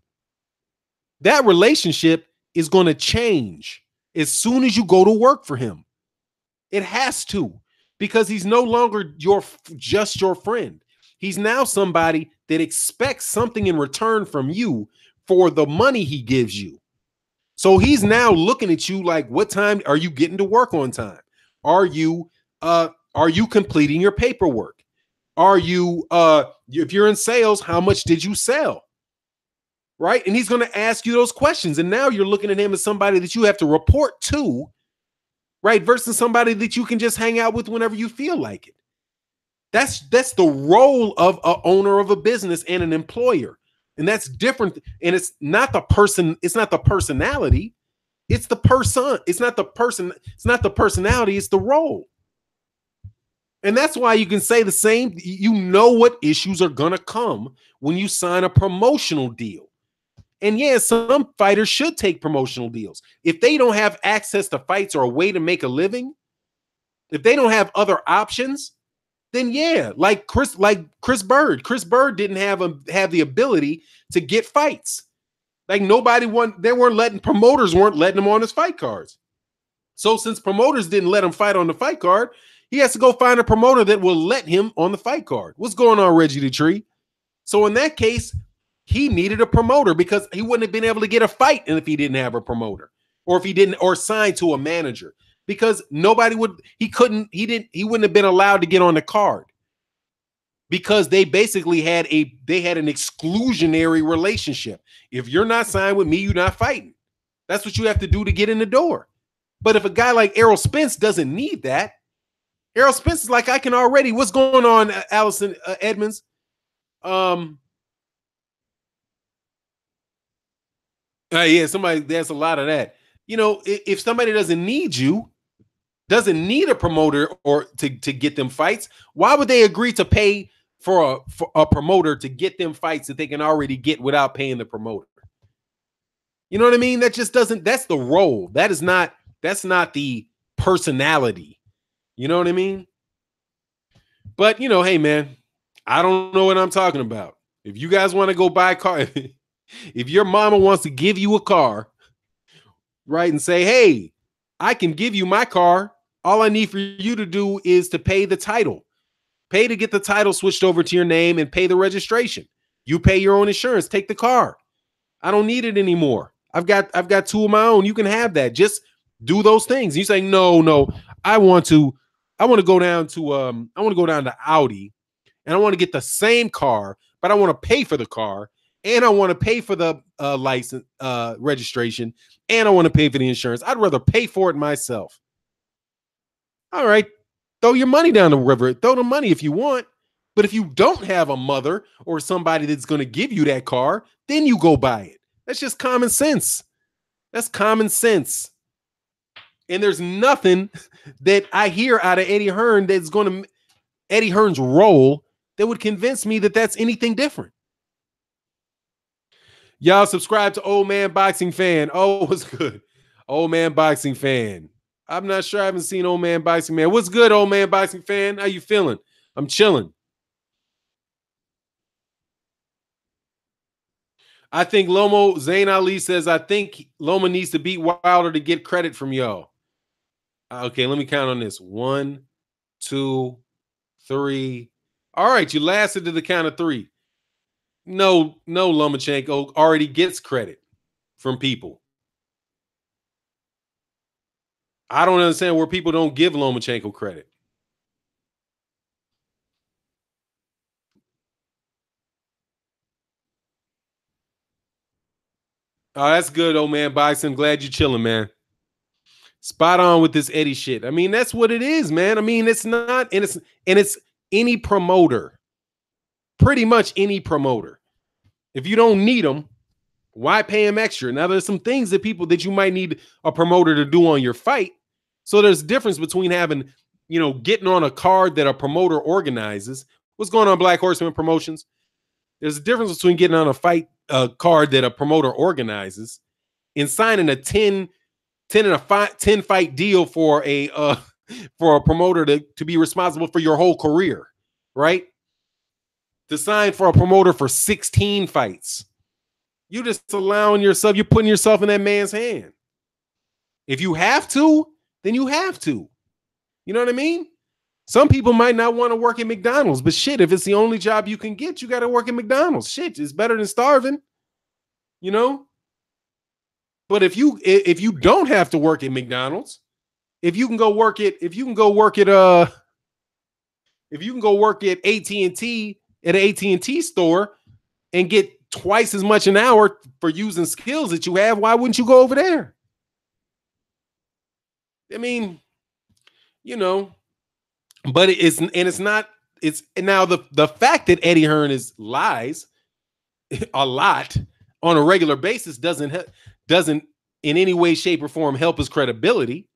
That relationship is going to change as soon as you go to work for him. It has to, because he's no longer just your friend. He's now somebody that expects something in return from you for the money he gives you. So he's now looking at you like, what time are you getting to work on time? Are you completing your paperwork? Are you, if you're in sales, how much did you sell? Right? And he's going to ask you those questions. And now you're looking at him as somebody that you have to report to, right? Versus somebody that you can just hang out with whenever you feel like it. That's the role of an owner of a business and an employer. And that's different. And it's not the person. It's not the personality. It's the person. It's not the person. It's not the personality. It's the role. And that's why you can say the same. You know what issues are going to come when you sign a promotional deal. And yeah, some fighters should take promotional deals. If they don't have access to fights or a way to make a living, if they don't have other options, then yeah, like Chris Bird. Chris Bird didn't have the ability to get fights. Like promoters weren't letting him on his fight cards. So since promoters didn't let him fight on the fight card, he has to go find a promoter that will let him on the fight card. What's going on, Reggie the Tree? So in that case, he needed a promoter because he wouldn't have been able to get a fight if he didn't have a promoter, or if he didn't, or sign to a manager, because he wouldn't have been allowed to get on the card because they basically had an exclusionary relationship. If you're not signed with me, you're not fighting. That's what you have to do to get in the door. But if a guy like Errol Spence doesn't need that, Errol Spence is like, I can already. What's going on, Allison Edmonds? Yeah, there's a lot of that. If somebody doesn't need a promoter or to get them fights, why would they agree to pay for a promoter to get them fights that they can already get without paying the promoter? You know what I mean? That just doesn't. That's the role. That's not the personality. You know what I mean? But, hey, man, I don't know what I'm talking about. If you guys want to go buy a car, if your mama wants to give you a car, right, and say, hey, I can give you my car. All I need for you to do is to pay the title. Pay to get the title switched over to your name and pay the registration. You pay your own insurance. Take the car. I don't need it anymore. I've got 2 of my own. You can have that. Just do those things. You say, no, I want to go down to Audi, and I want to get the same car, but I want to pay for the car, and I want to pay for the license registration, and I want to pay for the insurance. I'd rather pay for it myself. All right, throw your money down the river. Throw the money if you want. But if you don't have a mother or somebody that's going to give you that car, then you go buy it. That's just common sense. That's common sense. And there's nothing that I hear out of Eddie Hearn that's going to Eddie Hearn's role that would convince me that that's anything different. Y'all subscribe to Old Man Boxing Fan. Oh, what's good? Old Man Boxing Fan. I'm not sure. I haven't seen Old Man Boxing Man. What's good, Old Man Boxing Fan? How you feeling? I'm chilling. I think Lomo, Zayn Ali says, I think Loma needs to beat Wilder to get credit from y'all. Okay, let me count on this. 1, 2, 3. All right, you lasted to the count of 3. No, Lomachenko already gets credit from people. I don't understand where people don't give Lomachenko credit. Oh, that's good, old man Boxing. Glad you're chilling, man. Spot on with this Eddie shit. I mean, that's what it is, man. I mean, it's not, and it's any promoter, pretty much any promoter. If you don't need them, why pay him extra? Now, there's some things that you might need a promoter to do on your fight. So there's a difference between having, getting on a card that a promoter organizes. What's going on, Black Horseman Promotions? There's a difference between getting on a fight card that a promoter organizes and signing a 10 fight deal for a promoter to be responsible for your whole career, right? To sign for a promoter for 16 fights. You just you're putting yourself in that man's hand. If you have to, then you have to. You know what I mean? Some people might not want to work at McDonald's, but shit, if it's the only job you can get, you got to work at McDonald's. Shit, it's better than starving, But if you don't have to work at McDonald's, if you can go work at AT&T at an AT&T store and get twice as much an hour for using skills that you have, why wouldn't you go over there? I mean, but it's now the fact that Eddie Hearn lies a lot on a regular basis doesn't in any way, shape, or form help his credibility.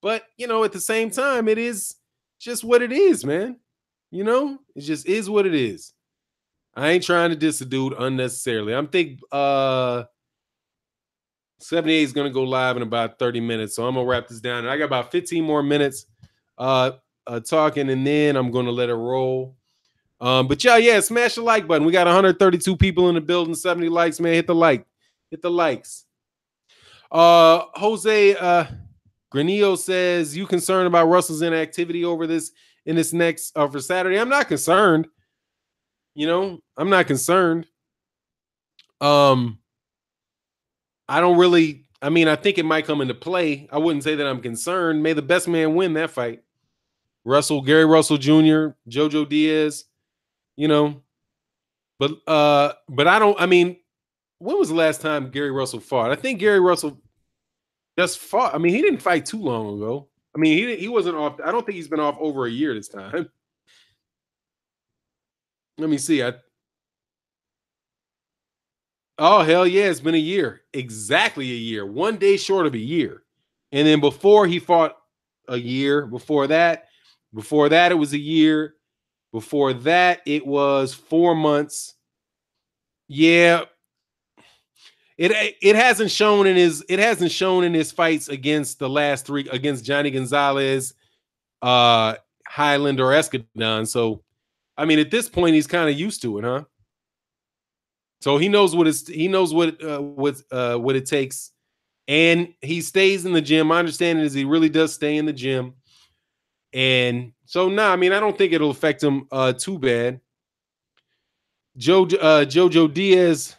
But at the same time, it is just what it is, man. It just is what it is. I ain't trying to diss a dude unnecessarily. I'm think 78 is gonna go live in about 30 minutes, so I'm gonna wrap this down. I got about 15 more minutes talking, and then I'm gonna let it roll. But yeah, smash the like button. We got 132 people in the building, 70 likes, man. Hit the likes. Jose Granillo says, you concerned about Russell's inactivity over this in this next for Saturday? I'm not concerned. I'm not concerned. I don't really, I think it might come into play. I wouldn't say that I'm concerned. May the best man win that fight. Gary Russell Jr., Jojo Diaz, but I don't, when was the last time Gary Russell fought? I think Gary Russell just fought. He didn't fight too long ago. He wasn't off. I don't think he's been off over a year this time. Let me see. Oh, hell yeah, it's been a year. Exactly a year. 1 day short of a year. And then before he fought a year, before that it was a year. Before that, it was 4 months. Yeah. It hasn't shown in his fights against the last 3 against Johnny Gonzalez, Highland or Escadon. So at this point he's kind of used to it, huh? So he knows what it takes, and he stays in the gym. My understanding is he really does stay in the gym, and so I don't think it'll affect him too bad. Jojo Diaz,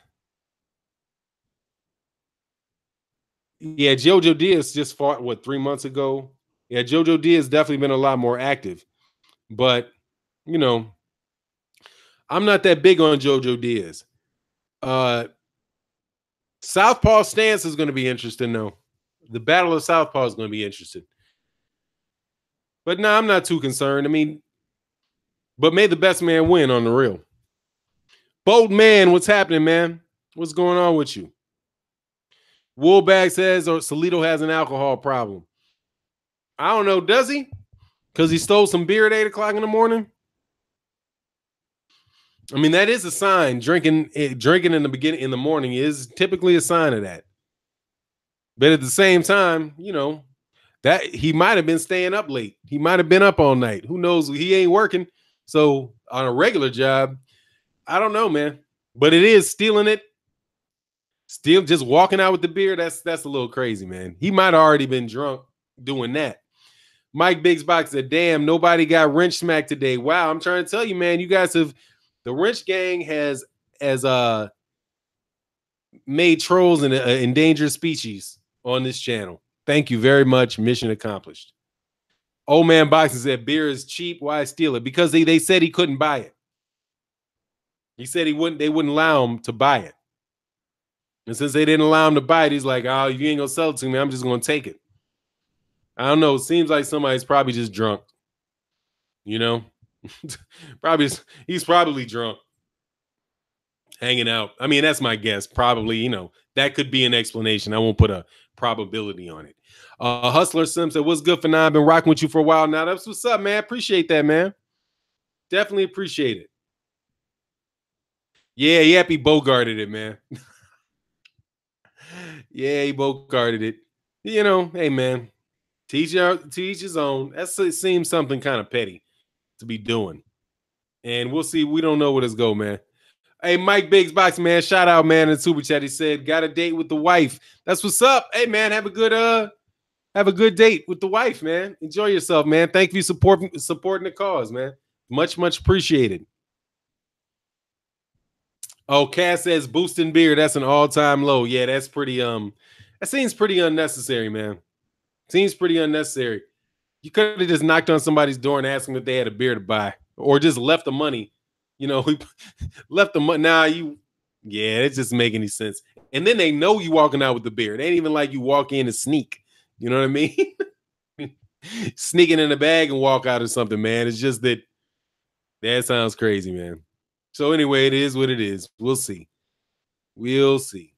yeah, Jojo Diaz just fought 3 months ago Yeah, JoJo Diaz definitely been a lot more active. But, you know, I'm not that big on JoJo Diaz. Southpaw stance is going to be interesting, though. The Battle of Southpaw is going to be interesting. But no, I'm not too concerned. I mean, but may the best man win on the real. Bold man, what's happening, man? What's going on with you? Woolbag says, or Salito has an alcohol problem. I don't know. Does he? Because he stole some beer at 8 o'clock in the morning? I mean, that is a sign. Drinking in the morning is typically a sign of that. But at the same time, you know, that he might have been staying up late. He might have been up all night. Who knows? He ain't working. So on a regular job, I don't know, man. But it is stealing it. Still just walking out with the beer. That's a little crazy, man. He might have already been drunk doing that. Mike Bigsbox said, damn, nobody got wrench smacked today. Wow, I'm trying to tell you, man, you guys have the wrench gang has made trolls an endangered species on this channel. Thank you very much. Mission accomplished. Old man Boxing said beer is cheap. Why steal it? Because they said he couldn't buy it. He said they wouldn't allow him to buy it. And since they didn't allow him to buy it, he's like, oh, you ain't gonna sell it to me. I'm just gonna take it. I don't know. It seems like somebody's probably just drunk. You know? He's probably drunk. Hanging out. I mean, that's my guess. Probably, you know, that could be an explanation. I won't put a probability on it. Hustler Sim said, what's good for now? I've been rocking with you for a while now. That's what's up, man. Appreciate that, man. Definitely appreciate it. Yeah, Yappy bogarted it, man. Yeah, he bogarted it. You know, hey, man. To each his own. It seems something kind of petty to be doing. And we'll see. We don't know where this go, man. Hey, Mike Bigsbox, man. Shout out, man, in Super Chat. He said, got a date with the wife. That's what's up. Hey, man, have a good date with the wife, man. Enjoy yourself, man. Thank you for supporting the cause, man. Much, much appreciated. Oh, Cass says boosting beer. That's an all-time low. Yeah, that's pretty, that seems pretty unnecessary, man. Seems pretty unnecessary. You could have just knocked on somebody's door and asked them if they had a beer to buy, or just left the money. You know, left the money. Nah, yeah, it just make any sense. And then they know you walking out with the beer. It ain't even like you walk in and sneak. You know what I mean? Sneaking in the bag and walk out or something, man. It's just that sounds crazy, man. So anyway, it is what it is. We'll see. We'll see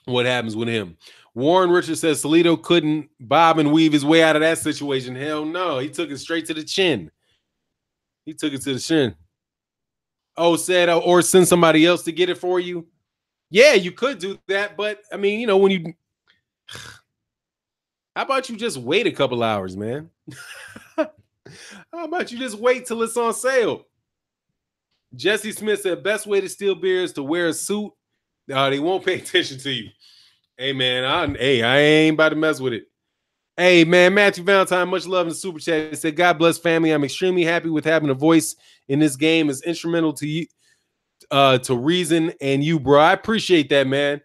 what happens with him. Warren Richards says Salito couldn't bob and weave his way out of that situation. Hell no. He took it straight to the chin. He took it to the chin. Oh, said, or send somebody else to get it for you. Yeah, you could do that. But, I mean, you know, when you... How about you just wait a couple hours, man? How about you just wait till it's on sale? Jesse Smith said, best way to steal beer is to wear a suit. They won't pay attention to you. Hey, man, I ain't about to mess with it. Hey, man, Matthew Valentine, much love in the super chat. He said, God bless family. I'm extremely happy with having a voice in this game. It's instrumental to you, to Reason and you, bro. I appreciate that, man.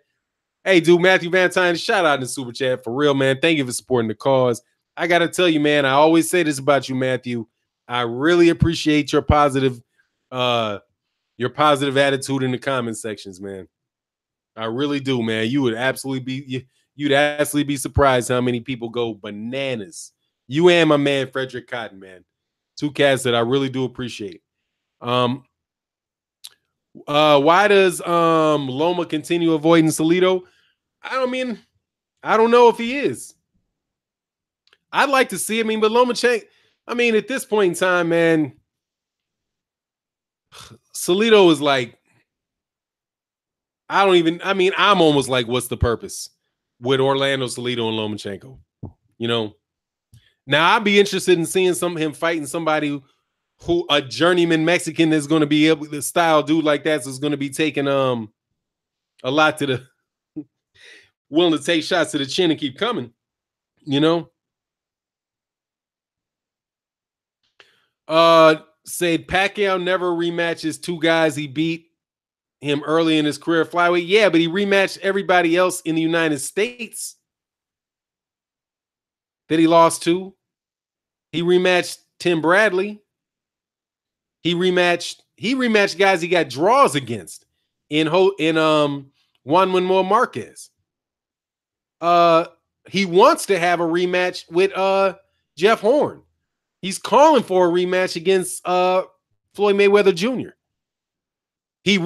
Hey, dude, Matthew Valentine, shout out in the super chat. For real, man. Thank you for supporting the cause. I got to tell you, man, I always say this about you, Matthew. I really appreciate your positive attitude in the comment sections, man. I really do, man. You'd absolutely be surprised how many people go bananas. You and my man Frederick Cotton, man. Two cats that I really do appreciate. Why does Loma continue avoiding Salito? I don't know if he is. I'd like to see. I mean, but Lomachenko, I mean, at this point in time, man, Salito is like, I'm almost like, what's the purpose with Orlando Salito and Lomachenko? You know, now I'd be interested in seeing him fighting somebody who a journeyman Mexican is going to be able to style dude like that is going to be taking a lot to the willing to take shots to the chin and keep coming. You know, said Pacquiao never rematches two guys he beat him early in his career flyweight. Yeah, but he rematched everybody else in the United States. that he lost to. He rematched Tim Bradley. He rematched guys he got draws against in Juan Manuel Marquez. He wants to have a rematch with Jeff Horn. He's calling for a rematch against Floyd Mayweather Jr. He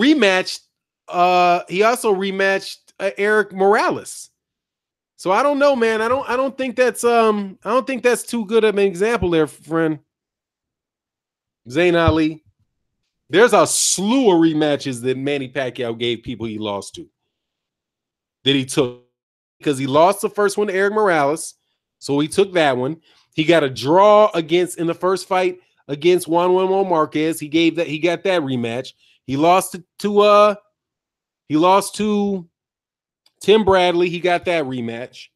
also rematched Eric Morales. So I don't know, man. I don't think that's too good of an example there, friend. Zayn Ali. There's a slew of rematches that Manny Pacquiao gave people he lost to. That he took. Because he lost the first one to Eric Morales. So he took that one. He got a draw in the first fight against Juan Manuel Marquez. He got that rematch. He lost to Tim Bradley. He got that rematch.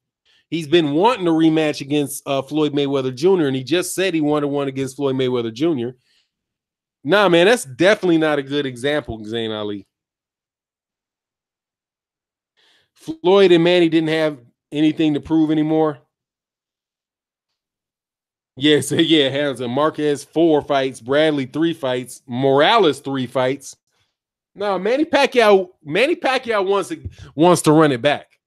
He's been wanting a rematch against Floyd Mayweather Jr., and he just said he wanted one against Floyd Mayweather Jr. Nah, man, that's definitely not a good example, Zayn Ali. Floyd and Manny didn't have anything to prove anymore. Yeah, so yeah, Hamilton. Marquez 4 fights, Bradley 3 fights, Morales 3 fights. No, Manny Pacquiao wants to run it back.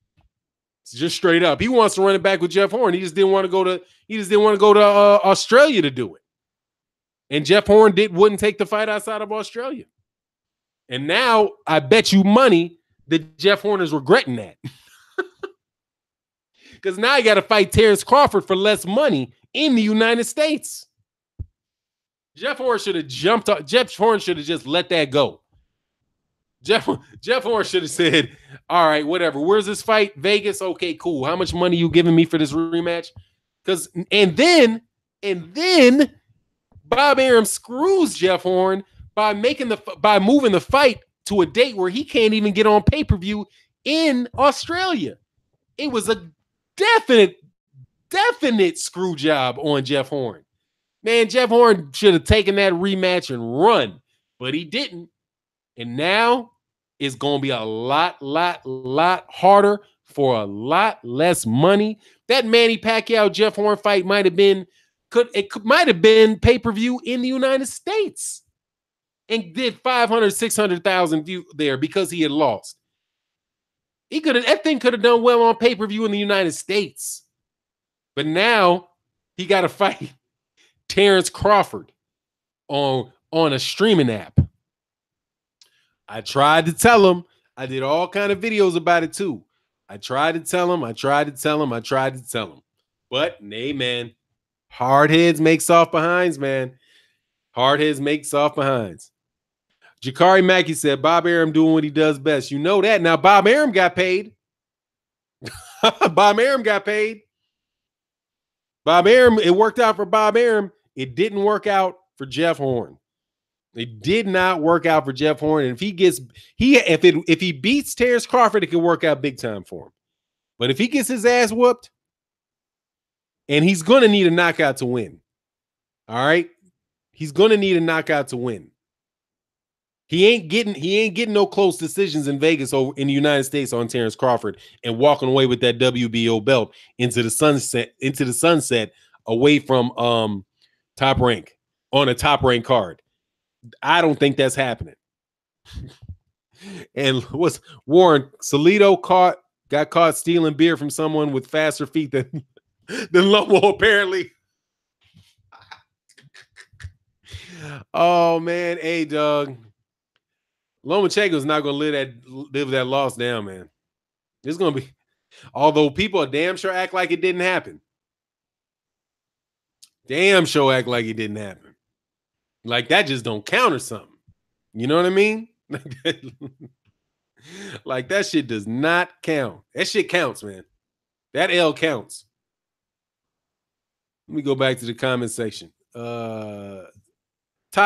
It's just straight up. He wants to run it back with Jeff Horn. He just didn't want to go to Australia to do it. And Jeff Horn wouldn't take the fight outside of Australia. And now I bet you money that Jeff Horn is regretting that. Because now he got to fight Terrence Crawford for less money in the United States. Jeff Horn should have jumped up. Jeff Horn should have just let that go. Jeff Horn should have said, all right, whatever. Where's this fight? Vegas? Okay, cool. How much money you giving me for this rematch? And then Bob Arum screws Jeff Horn by moving the fight to a date where he can't even get on pay-per-view in Australia. It was a definite screw job on Jeff Horn. Man, Jeff Horn should have taken that rematch and run, but he didn't. And now it's going to be a lot harder for a lot less money. That Manny Pacquiao Jeff Horn fight might have been pay-per-view in the United States and did 500, 600,000 views there because he had lost. That thing could have done well on pay-per-view in the United States. But now he got to fight Terrence Crawford on a streaming app. I tried to tell him. I did all kind of videos about it too. I tried to tell him. But nay, man. Hard heads make soft behinds, man. Hard heads make soft behinds. Jakari Mackey said, Bob Arum doing what he does best. You know that. Now, Bob Arum got paid. Bob Arum got paid. It worked out for Bob Arum. It didn't work out for Jeff Horn. It did not work out for Jeff Horn. And if he beats Terrence Crawford, it can work out big time for him. But if he gets his ass whooped, and he's going to need a knockout to win. All right? He's going to need a knockout to win. He ain't getting no close decisions in Vegas or in the United States on Terrence Crawford and walking away with that WBO belt into the sunset away from Top Rank on a Top Rank card. I don't think that's happening. And what's Warren Salido got caught stealing beer from someone with faster feet than Lomo, apparently. Oh man, hey Doug. Lomachenko's not gonna live that loss down, man. It's gonna be, although people are damn sure act like it didn't happen. Damn sure act like it didn't happen. Like that just don't count or something. You know what I mean? Like that shit does not count. That shit counts, man. That L counts. Let me go back to the comment section. Ty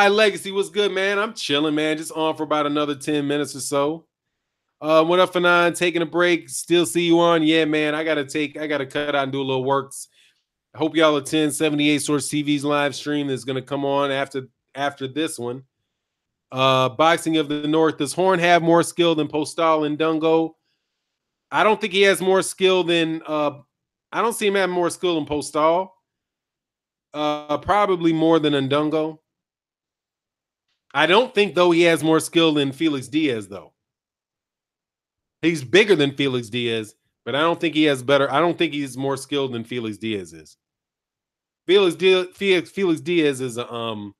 Legacy, what's good, man? I'm chilling, man. Just on for about another 10 minutes or so. What up, Fanon? Taking a break. Still see you on. Yeah, man. I gotta cut out and do a little work. I hope y'all attend 78 Source TV's live stream that's gonna come on after this one. Boxing of the North. Does Horn have more skill than Postal and Dungo? I don't think he has more skill than I don't see him having more skill than Postal. Probably more than Ndungo. I don't think, though, he has more skill than Felix Diaz, though. He's bigger than Felix Diaz, but I don't think he has better. I don't think he's more skilled than Felix Diaz is. Felix Diaz is an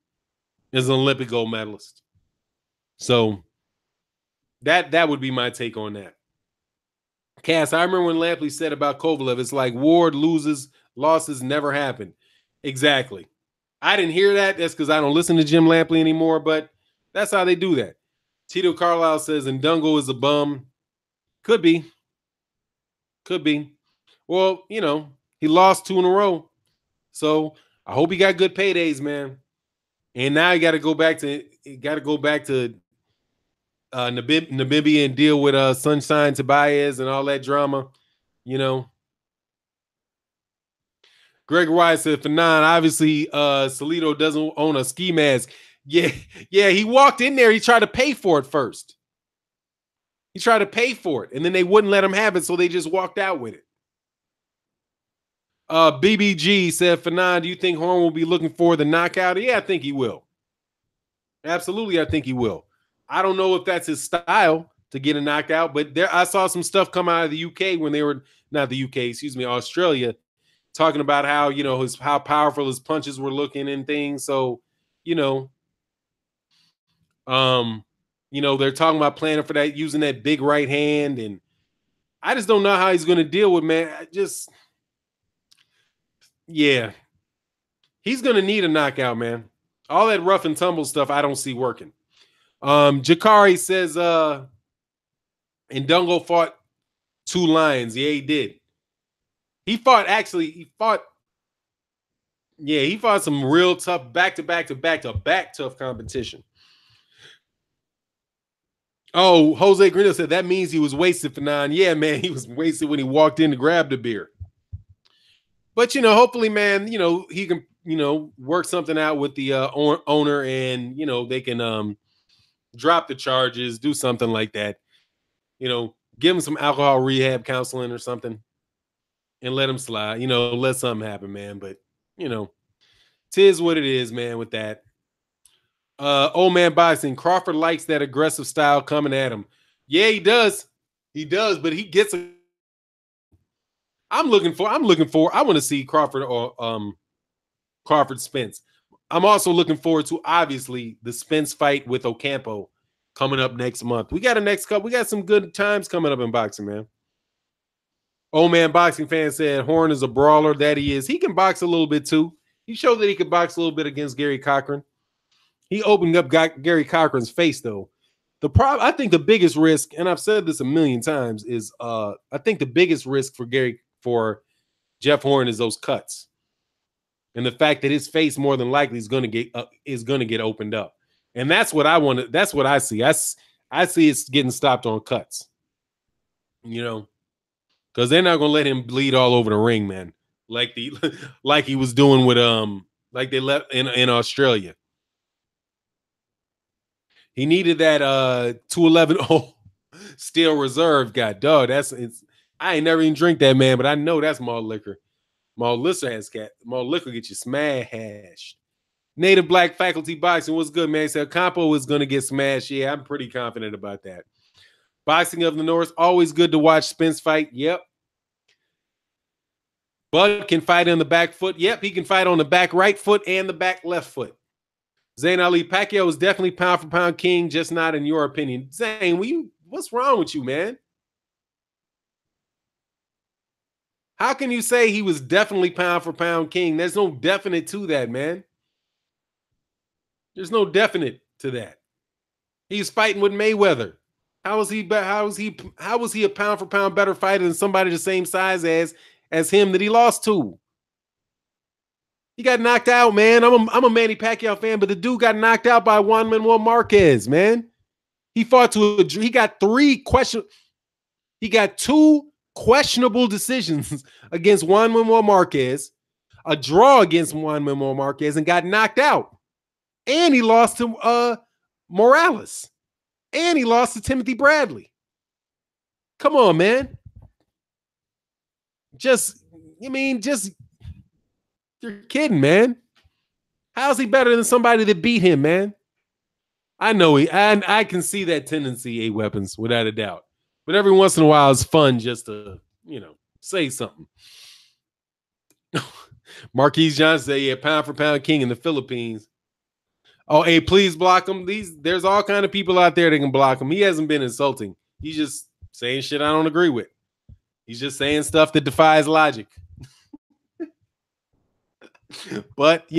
Olympic gold medalist. So that would be my take on that. Cass, I remember when Lampley said about Kovalev, it's like Ward losses never happen. Exactly. I didn't hear that. That's because I don't listen to Jim Lampley anymore, but that's how they do that. Tito Carlisle says Ndungo is a bum. Could be. Could be. Well, you know, he lost 2 in a row. So I hope he got good paydays, man. And now you got to go back to Namibia and deal with Sunshine Tobias and all that drama, you know. Greg Wise said, Fanon, obviously Salido doesn't own a ski mask. Yeah, he walked in there. He tried to pay for it first. He tried to pay for it, and then they wouldn't let him have it, so they just walked out with it. BBG said, Fanon, do you think Horn will be looking for the knockout? Yeah, I think he will. Absolutely, I think he will. I don't know if that's his style to get a knockout, but I saw some stuff come out of the UK when they were, not the UK, excuse me, Australia, talking about how, you know, how powerful his punches were looking and things. So, you know, they're talking about planning for that, using that big right hand, and I just don't know how he's going to deal with, man. Yeah, he's going to need a knockout, man. All that rough and tumble stuff, I don't see working. Jakari says, Ndungo fought 2 lions. Yeah, he did. He fought some real tough back-to-back tough competition. Oh, Jose Grino said that means he was wasted for 9. Yeah, man, he was wasted when he walked in to grab the beer. But, you know, hopefully, man, you know, he can, you know, work something out with the owner, and, you know, they can drop the charges, do something like that. You know, give him some alcohol rehab counseling or something and let him slide. You know, let something happen, man. But, you know, 'tis what it is, man, with that. Old man boxing. Crawford likes that aggressive style coming at him. Yeah, he does. He does, but he gets it. I want to see Crawford or Crawford Spence. I'm also looking forward to, obviously, the Spence fight with Ocampo coming up next month. We got some good times coming up in boxing, man. Old man boxing fan said Horn is a brawler. That he is. He can box a little bit too. He showed that he could box a little bit against Gary Cochran. He opened up Gary Cochran's face, though. I think the biggest risk, and I've said this a million times, is I think the biggest risk for Jeff Horn is those cuts, and the fact that his face more than likely is going to get opened up, and that's what I want. That's what I see. I see it's getting stopped on cuts, you know, because they're not going to let him bleed all over the ring, man, like he was doing with like they left in Australia. He needed that 211 Steel Reserve. God, dog, I ain't never even drink that, man, but I know that's malt liquor. Malt liquor get you smashed. Native Black Faculty Boxing, what's good, man? He said Campo is going to get smashed. Yeah, I'm pretty confident about that. Boxing of the North, always good to watch Spence fight. Yep. Bud can fight on the back foot. Yep, he can fight on the back right foot and the back left foot. Zane Ali, Pacquiao is definitely pound for pound king, just not in your opinion. Zane, what's wrong with you, man? How can you say he was definitely pound for pound king? There's no definite to that, man. There's no definite to that. He's fighting with Mayweather. How was he a pound for pound better fighter than somebody the same size as him that he lost to? He got knocked out, man. I'm a Manny Pacquiao fan, but the dude got knocked out by Juan Manuel Marquez, man. He got 2 questionable decisions against Juan Manuel Marquez, a draw against Juan Manuel Marquez, and got knocked out. And he lost to Morales. And he lost to Timothy Bradley. Come on, man. Just, I mean, just you're kidding, man. How's he better than somebody that beat him, man? I know I can see that tendency, A Weapons, without a doubt. But every once in a while, it's fun just to, say something. Marquise Johnson said, yeah, pound for pound king in the Philippines. Oh, hey, please block him. There's all kind of people out there that can block him. He hasn't been insulting. He's just saying shit I don't agree with. He's just saying stuff that defies logic. But,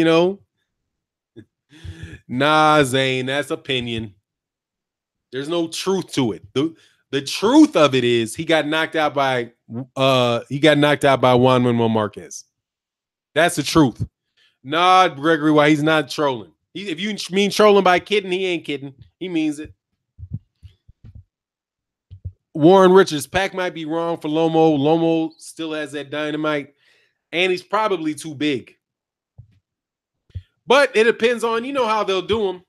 nah, Zane, that's opinion. There's no truth to it. The truth of it is he got knocked out by Juan Manuel Marquez. That's the truth. Nah, Gregory White, he's not trolling. If you mean trolling by kidding, he ain't kidding. He means it. Warren Richards, Pac might be wrong for Lomo. Lomo still has that dynamite, and he's probably too big. But it depends on, how they'll do him.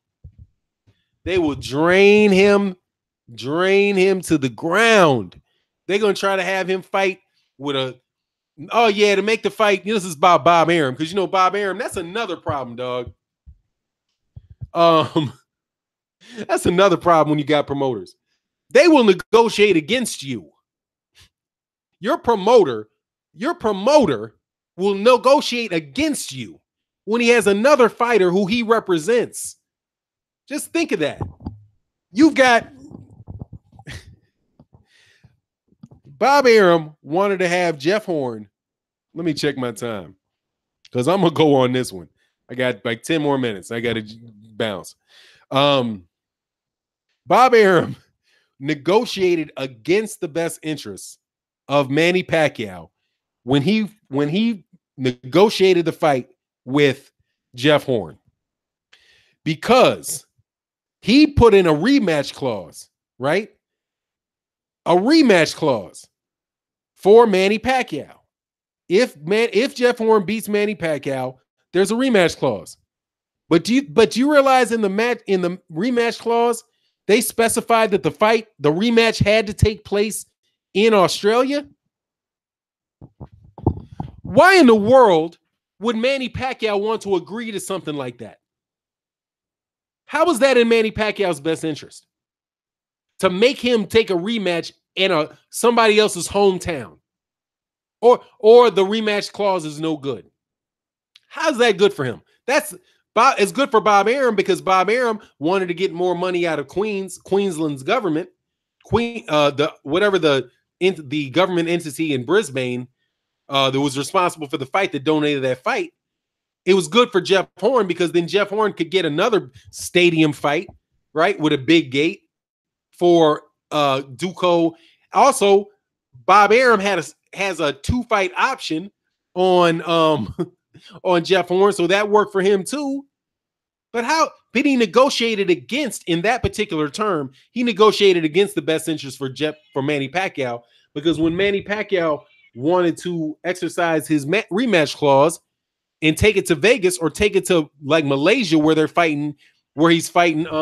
They will drain him to the ground. They're going to try to have him fight with to make the fight. This is about Bob Arum, because Bob Arum, that's another problem, dog. That's another problem when you got promoters. They will negotiate against you. Your promoter will negotiate against you when he has another fighter who he represents. Just think of that. You've got Bob Arum wanted to have Jeff Horn. Let me check my time, because I'm going to go on this one. I got like 10 more minutes. I got to bounce. Bob Arum negotiated against the best interests of Manny Pacquiao when he negotiated the fight with Jeff Horn, because he put in a rematch clause, right? A rematch clause for Manny Pacquiao. If Jeff Horn beats Manny Pacquiao, there's a rematch clause. But do you realize in the rematch clause, they specified that the rematch had to take place in Australia? Why in the world would Manny Pacquiao want to agree to something like that? How is that in Manny Pacquiao's best interest? To make him take a rematch in somebody else's hometown? Or the rematch clause is no good. How's that good for him? It's good for Bob Arum, because Bob Arum wanted to get more money out of Queensland's government, the government entity in Brisbane that was responsible for the fight, that donated that fight. It was good for Jeff Horn, because then Jeff Horn could get another stadium fight, right, with a big gate for Duco. Also, Bob Arum has a 2-fight option on on Jeff Horn, so that worked for him too. But he negotiated against, in that particular term, he negotiated against the best interest for Manny Pacquiao, because when Manny Pacquiao wanted to exercise his rematch clause and take it to Vegas, or take it to like Malaysia, where he's fighting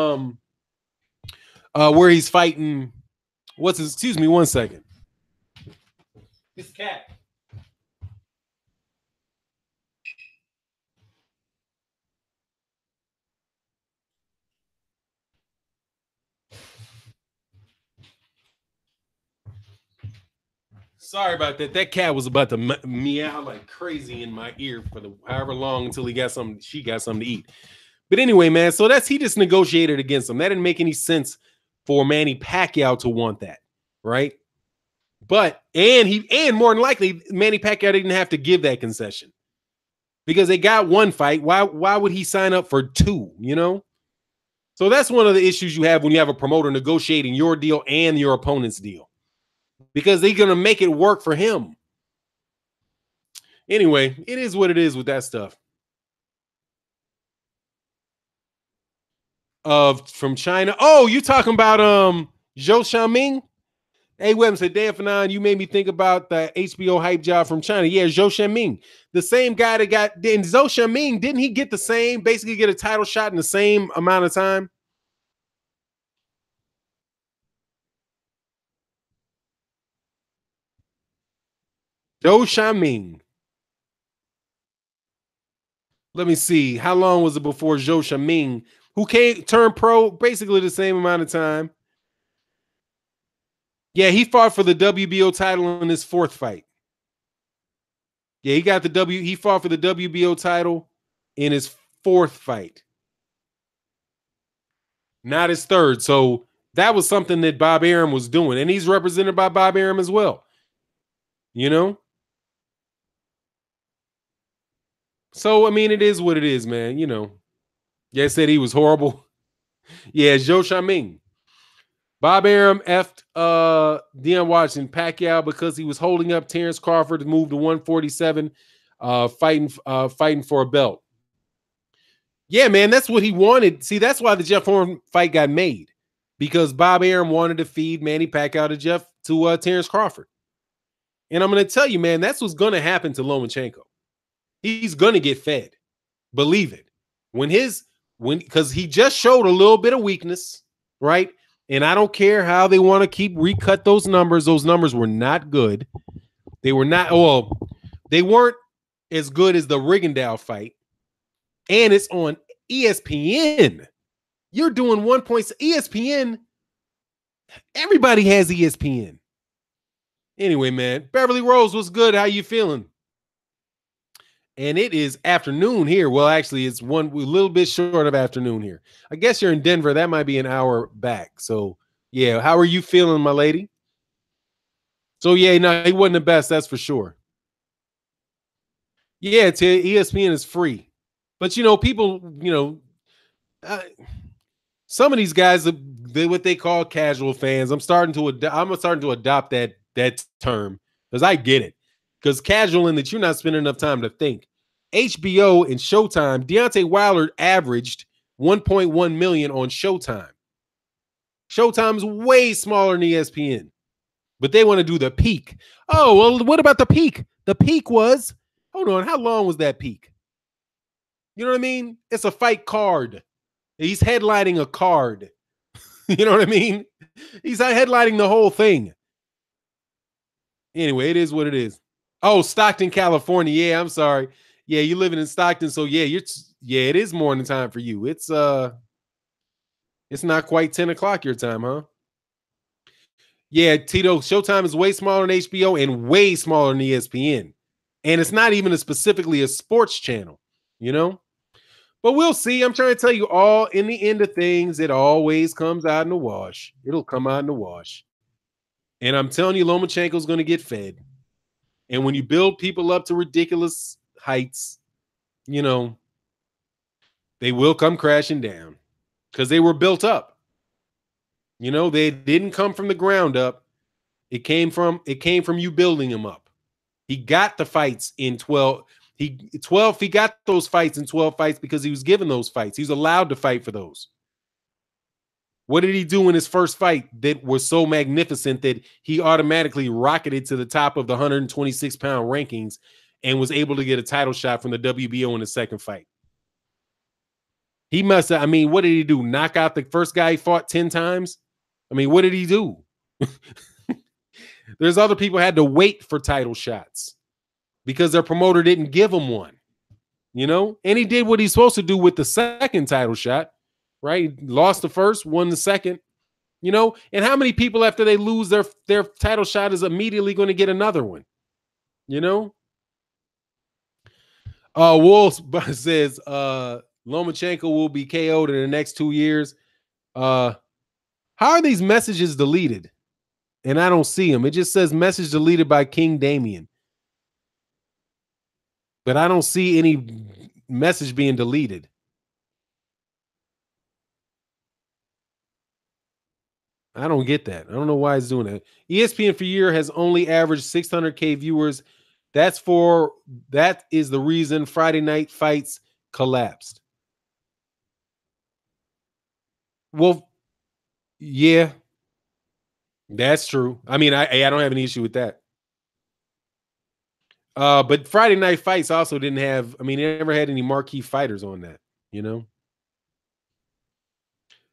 excuse me one second. This cat. Sorry about that. That cat was about to meow like crazy in my ear for however long until she got something to eat. But anyway, man, so he just negotiated against him. That didn't make any sense for Manny Pacquiao to want that, right? But and more than likely, Manny Pacquiao didn't have to give that concession, because they got one fight. Why would he sign up for two? So that's one of the issues you have when you have a promoter negotiating your deal and your opponent's deal, because they're going to make it work for him. Anyway, it is what it is with that stuff. From China. Oh, you talking about Zhou Xiaoming? Hey, Webb said, Dan Fanon, you made me think about the HBO hype job from China. Yeah, Zhou Xiaoming. The same guy that got, Zhou Xiaoming, didn't he get basically get a title shot in the same amount of time? Zhou Xiaoming. Let me see. How long was it before Zhou Shaming, who turned pro basically the same amount of time? Yeah, he fought for the WBO title in his fourth fight. Yeah, he fought for the WBO title in his fourth fight, not his third. So that was something that Bob Arum was doing, and he's represented by Bob Arum as well. You know? So I mean, it is what it is, man. You know. Yeah, said he was horrible. Yeah, Zhou Shaming. Bob Arum effed Deion Washington Pacquiao because he was holding up Terrence Crawford to move to 147, fighting for a belt. Yeah, man, that's what he wanted. See, that's why the Jeff Horn fight got made, because Bob Arum wanted to feed Manny Pacquiao to Terrence Crawford. And I'm going to tell you, man, that's what's going to happen to Lomachenko. He's going to get fed. Believe it. Because he just showed a little bit of weakness, right? And I don't care how they want to keep recut those numbers. Those numbers were not good. They were not, well, they weren't as good as the Rigondeaux fight. And it's on ESPN. You're doing 1 point. ESPN. Everybody has ESPN. Anyway, man, Beverly Rose, what's good? How you feeling? And it is afternoon here. Well, actually, it's a little bit short of afternoon here. I guess you're in Denver. That might be an hour back. So, yeah, how are you feeling, my lady? So, yeah, no, he wasn't the best, that's for sure. Yeah, ESPN is free. But, people, some of these guys, they're what they call casual fans. I'm starting to adopt that term, because I get it. Because casual in that you're not spending enough time to think. HBO and Showtime, Deontay Wilder averaged 1.1 million on Showtime. Showtime's way smaller than ESPN, but they want to do the peak. Oh, well, what about the peak? The peak was, hold on, how long was that peak? You know what I mean? It's a fight card. He's headlining a card. You know what I mean? He's headlining the whole thing. Anyway, it is what it is. Oh, Stockton, California. Yeah, I'm sorry. Yeah, you living in Stockton, so yeah, it is morning time for you. It's not quite 10 o'clock your time, huh? Yeah, Tito, Showtime is way smaller than HBO and way smaller than ESPN. And it's not even specifically a sports channel, But we'll see. I'm trying to tell you, all in the end of things, it always comes out in the wash. It'll come out in the wash. And I'm telling you, Lomachenko's going to get fed. And when you build people up to ridiculous heights, they will come crashing down, because they were built up. They didn't come from the ground up. It came from you building them up. He got the fights in 12. He got those fights in 12 fights because he was given those fights. He was allowed to fight for those. What did he do in his first fight that was so magnificent that he automatically rocketed to the top of the 126-pound rankings and was able to get a title shot from the WBO in the second fight? He must have, what did he do? Knock out the first guy he fought 10 times? What did he do? There's other people had to wait for title shots because their promoter didn't give him one, And he did what he's supposed to do with the second title shot, right? He lost the first, won the second, And how many people after they lose their title shot is immediately going to get another one, Wolf says Lomachenko will be KO'd in the next 2 years. How are these messages deleted? And I don't see them. It just says message deleted by King Damien. But I don't see any message being deleted. I don't get that. I don't know why it's doing that. ESPN for a year has only averaged 600K viewers. That is the reason Friday night fights collapsed. Well, yeah, that's true. I don't have any issue with that. But Friday night fights also didn't have, they never had any marquee fighters on that,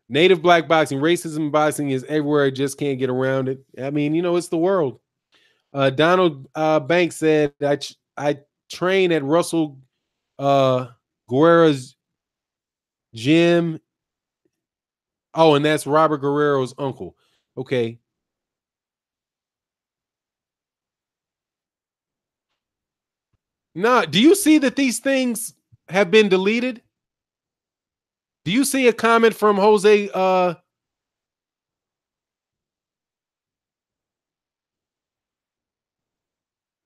Native black boxing, racism boxing is everywhere. I just can't get around it. It's the world. Donald Banks said, I train at Russell Guerrero's Jim. Oh, and that's Robert Guerrero's uncle. Okay. Nah, do you see that these things have been deleted? Do you see a comment from Jose?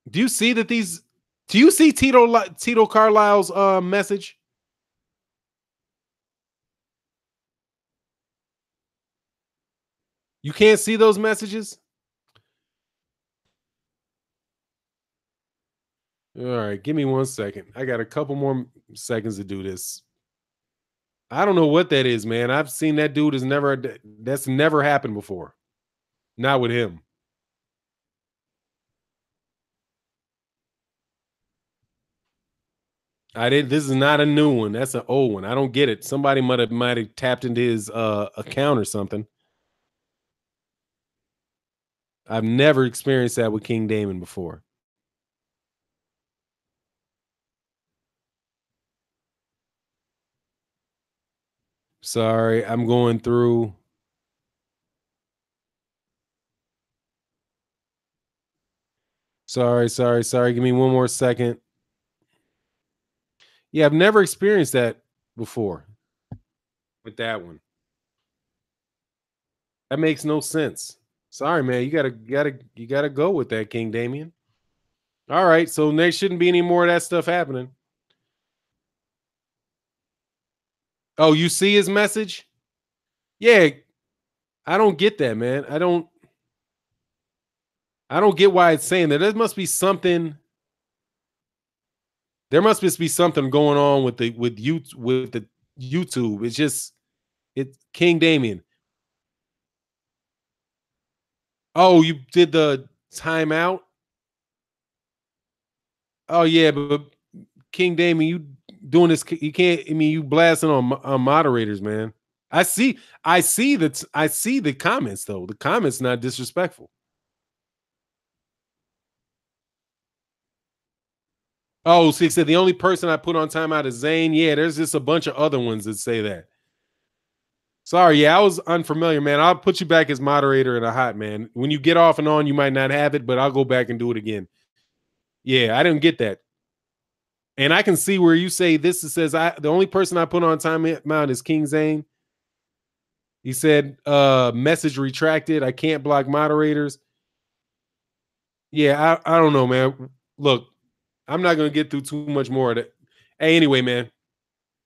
Do you see that these? Do you see Tito Carlisle's message? You can't see those messages? All right, give me 1 second. I got a couple more seconds to do this. I don't know what that is, man. I've seen that dude that's never happened before. Not with him. I did. This is not a new one. That's an old one. I don't get it. Somebody might have tapped into his account or something. I've never experienced that with King Damon before. Sorry, I'm going through. Sorry. Give me one more second. Yeah, I've never experienced that before with that one. That makes no sense. Sorry, man. You gotta go with that, King Damien. All right, so there shouldn't be any more of that stuff happening. Oh, you see his message? Yeah, I don't get that, man. I don't get why it's saying that. There must be something. There must just be something going on with the YouTube. It's King Damien. Oh, you did the timeout? Oh yeah, but King Damien, you doing this? You can't. I mean, you blasting on moderators, man. I see the comments though. The comments not disrespectful. Oh, so he said the only person I put on timeout is Zane. Yeah, there's just a bunch of other ones that say that. Sorry, yeah, I was unfamiliar, man. I'll put you back as moderator in a hot, man. When you get off and on, you might not have it, but I'll go back and do it again. Yeah, I didn't get that. And I can see where you say this. It says the only person I put on timeout is King Zane. He said, message retracted. I can't block moderators. Yeah, I don't know, man. Look, I'm not gonna get through too much more of that. Hey, anyway, man,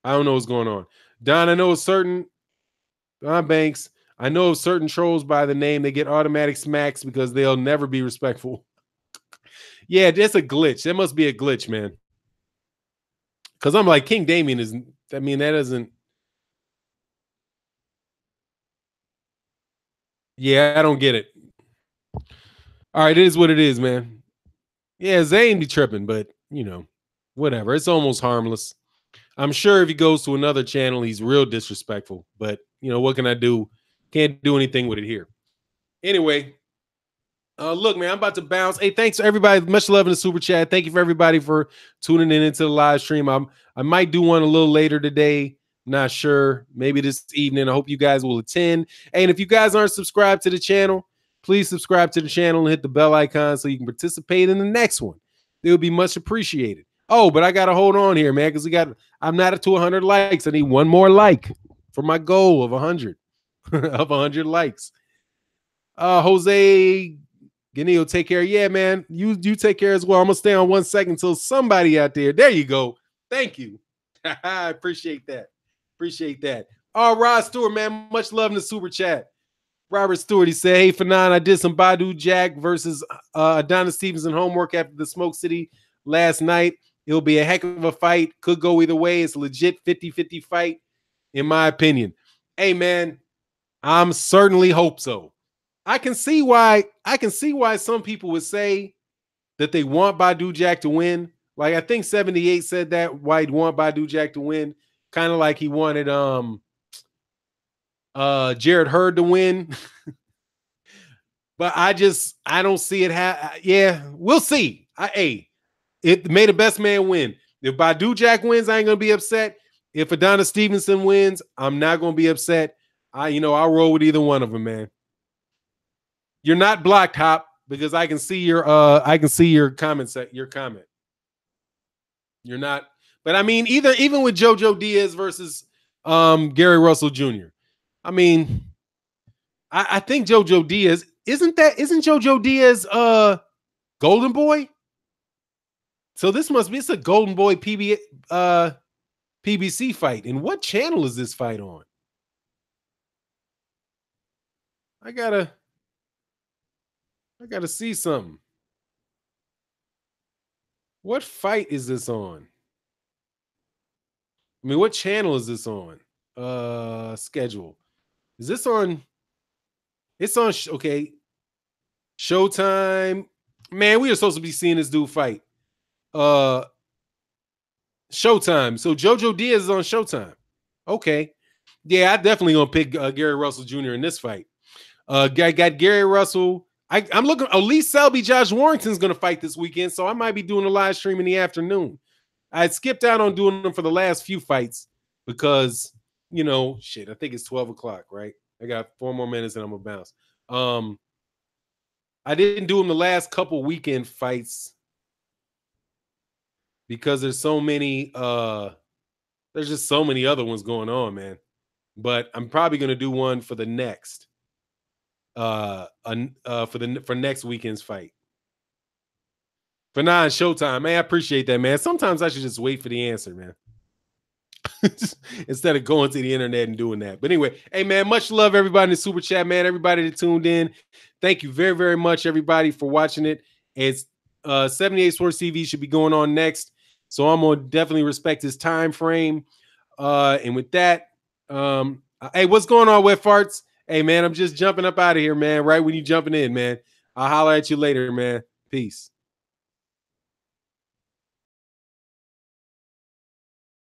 I don't know what's going on. Don, I know a certain Don Banks. I know of certain trolls by the name. They get automatic smacks because they'll never be respectful. Yeah, that's a glitch. That must be a glitch, man. Because I'm like, King Damien is. I mean, that doesn't. Yeah, I don't get it. All right, it is what it is, man. Yeah, Zane be tripping, but you know, whatever. It's almost harmless. I'm sure if he goes to another channel, he's real disrespectful. But you know, what can I do? Can't do anything with it here. Anyway, look, man, I'm about to bounce. Hey, thanks for everybody. Much love in the super chat. Thank you for everybody for tuning in into the live stream. I might do one a little later today. Not sure. Maybe this evening. I hope you guys will attend. Hey, and if you guys aren't subscribed to the channel, please subscribe to the channel and hit the bell icon so you can participate in the next one. It would be much appreciated. Oh, but I gotta hold on here, man, because I'm not up to 100 likes. I need one more like for my goal of 100 of 100 likes. Jose Ganil, take care. Yeah, man. You take care as well. I'm gonna stay on 1 second until somebody out there. There you go. Thank you. I appreciate that. Appreciate that. Rod Stewart, man. Much love in the super chat. Robert Stewart, he said, hey, Fanon, I did some Badu Jack versus Adonis Stevenson homework after the Smoke City last night. It'll be a heck of a fight. Could go either way. It's a legit 50-50 fight, in my opinion. Hey, man, I'm certainly hope so. I can see why some people would say that they want Badu Jack to win. Like I think 78 said that why he'd want Badu Jack to win, kind of like he wanted Jared Hurd to win. But I don't see it. Yeah, we'll see. It may the best man win. If Badu Jack wins, I ain't gonna be upset. If Adonis Stevenson wins, I'm not gonna be upset. I'll roll with either one of them, man. You're not blocked, Hop, because I can see your comment your comment. You're not, but I mean, even with JoJo Diaz versus Gary Russell Jr. I mean, I think JoJo Diaz isn't JoJo Diaz Golden Boy? So this must be it's a Golden Boy PBC fight. And what channel is this fight on? I gotta see something. What fight is this on? I mean, what channel is this on? Schedule. Is this on? It's on. Okay. Showtime. Man, we are supposed to be seeing this dude fight. Showtime. So JoJo Diaz is on Showtime. Okay. Yeah, I definitely gonna pick Gary Russell Jr. in this fight. Got Gary Russell. I'm looking. Lee Selby, Josh Warrington's gonna fight this weekend, so I might be doing a live stream in the afternoon. I skipped out on doing them for the last few fights because shit. I think it's 12 o'clock, right? I got 4 more minutes and I'm gonna bounce. I didn't do them the last couple weekend fights because there's so many. There's just so many other ones going on, man. But I'm probably gonna do one for the next. For next weekend's fight. For now, Showtime, man. I appreciate that, man. Sometimes I should just wait for the answer, man. Instead of going to the internet and doing that. But anyway, hey man, much love everybody in the super chat, man. Everybody that tuned in. Thank you very, very much, everybody, for watching it. It's 78 Sports TV should be going on next. So I'm gonna definitely respect his time frame. And with that, hey, what's going on, Wet Farts? Hey man, I'm just jumping up out of here, man. Right when you jumping in, man. I'll holler at you later, man. Peace.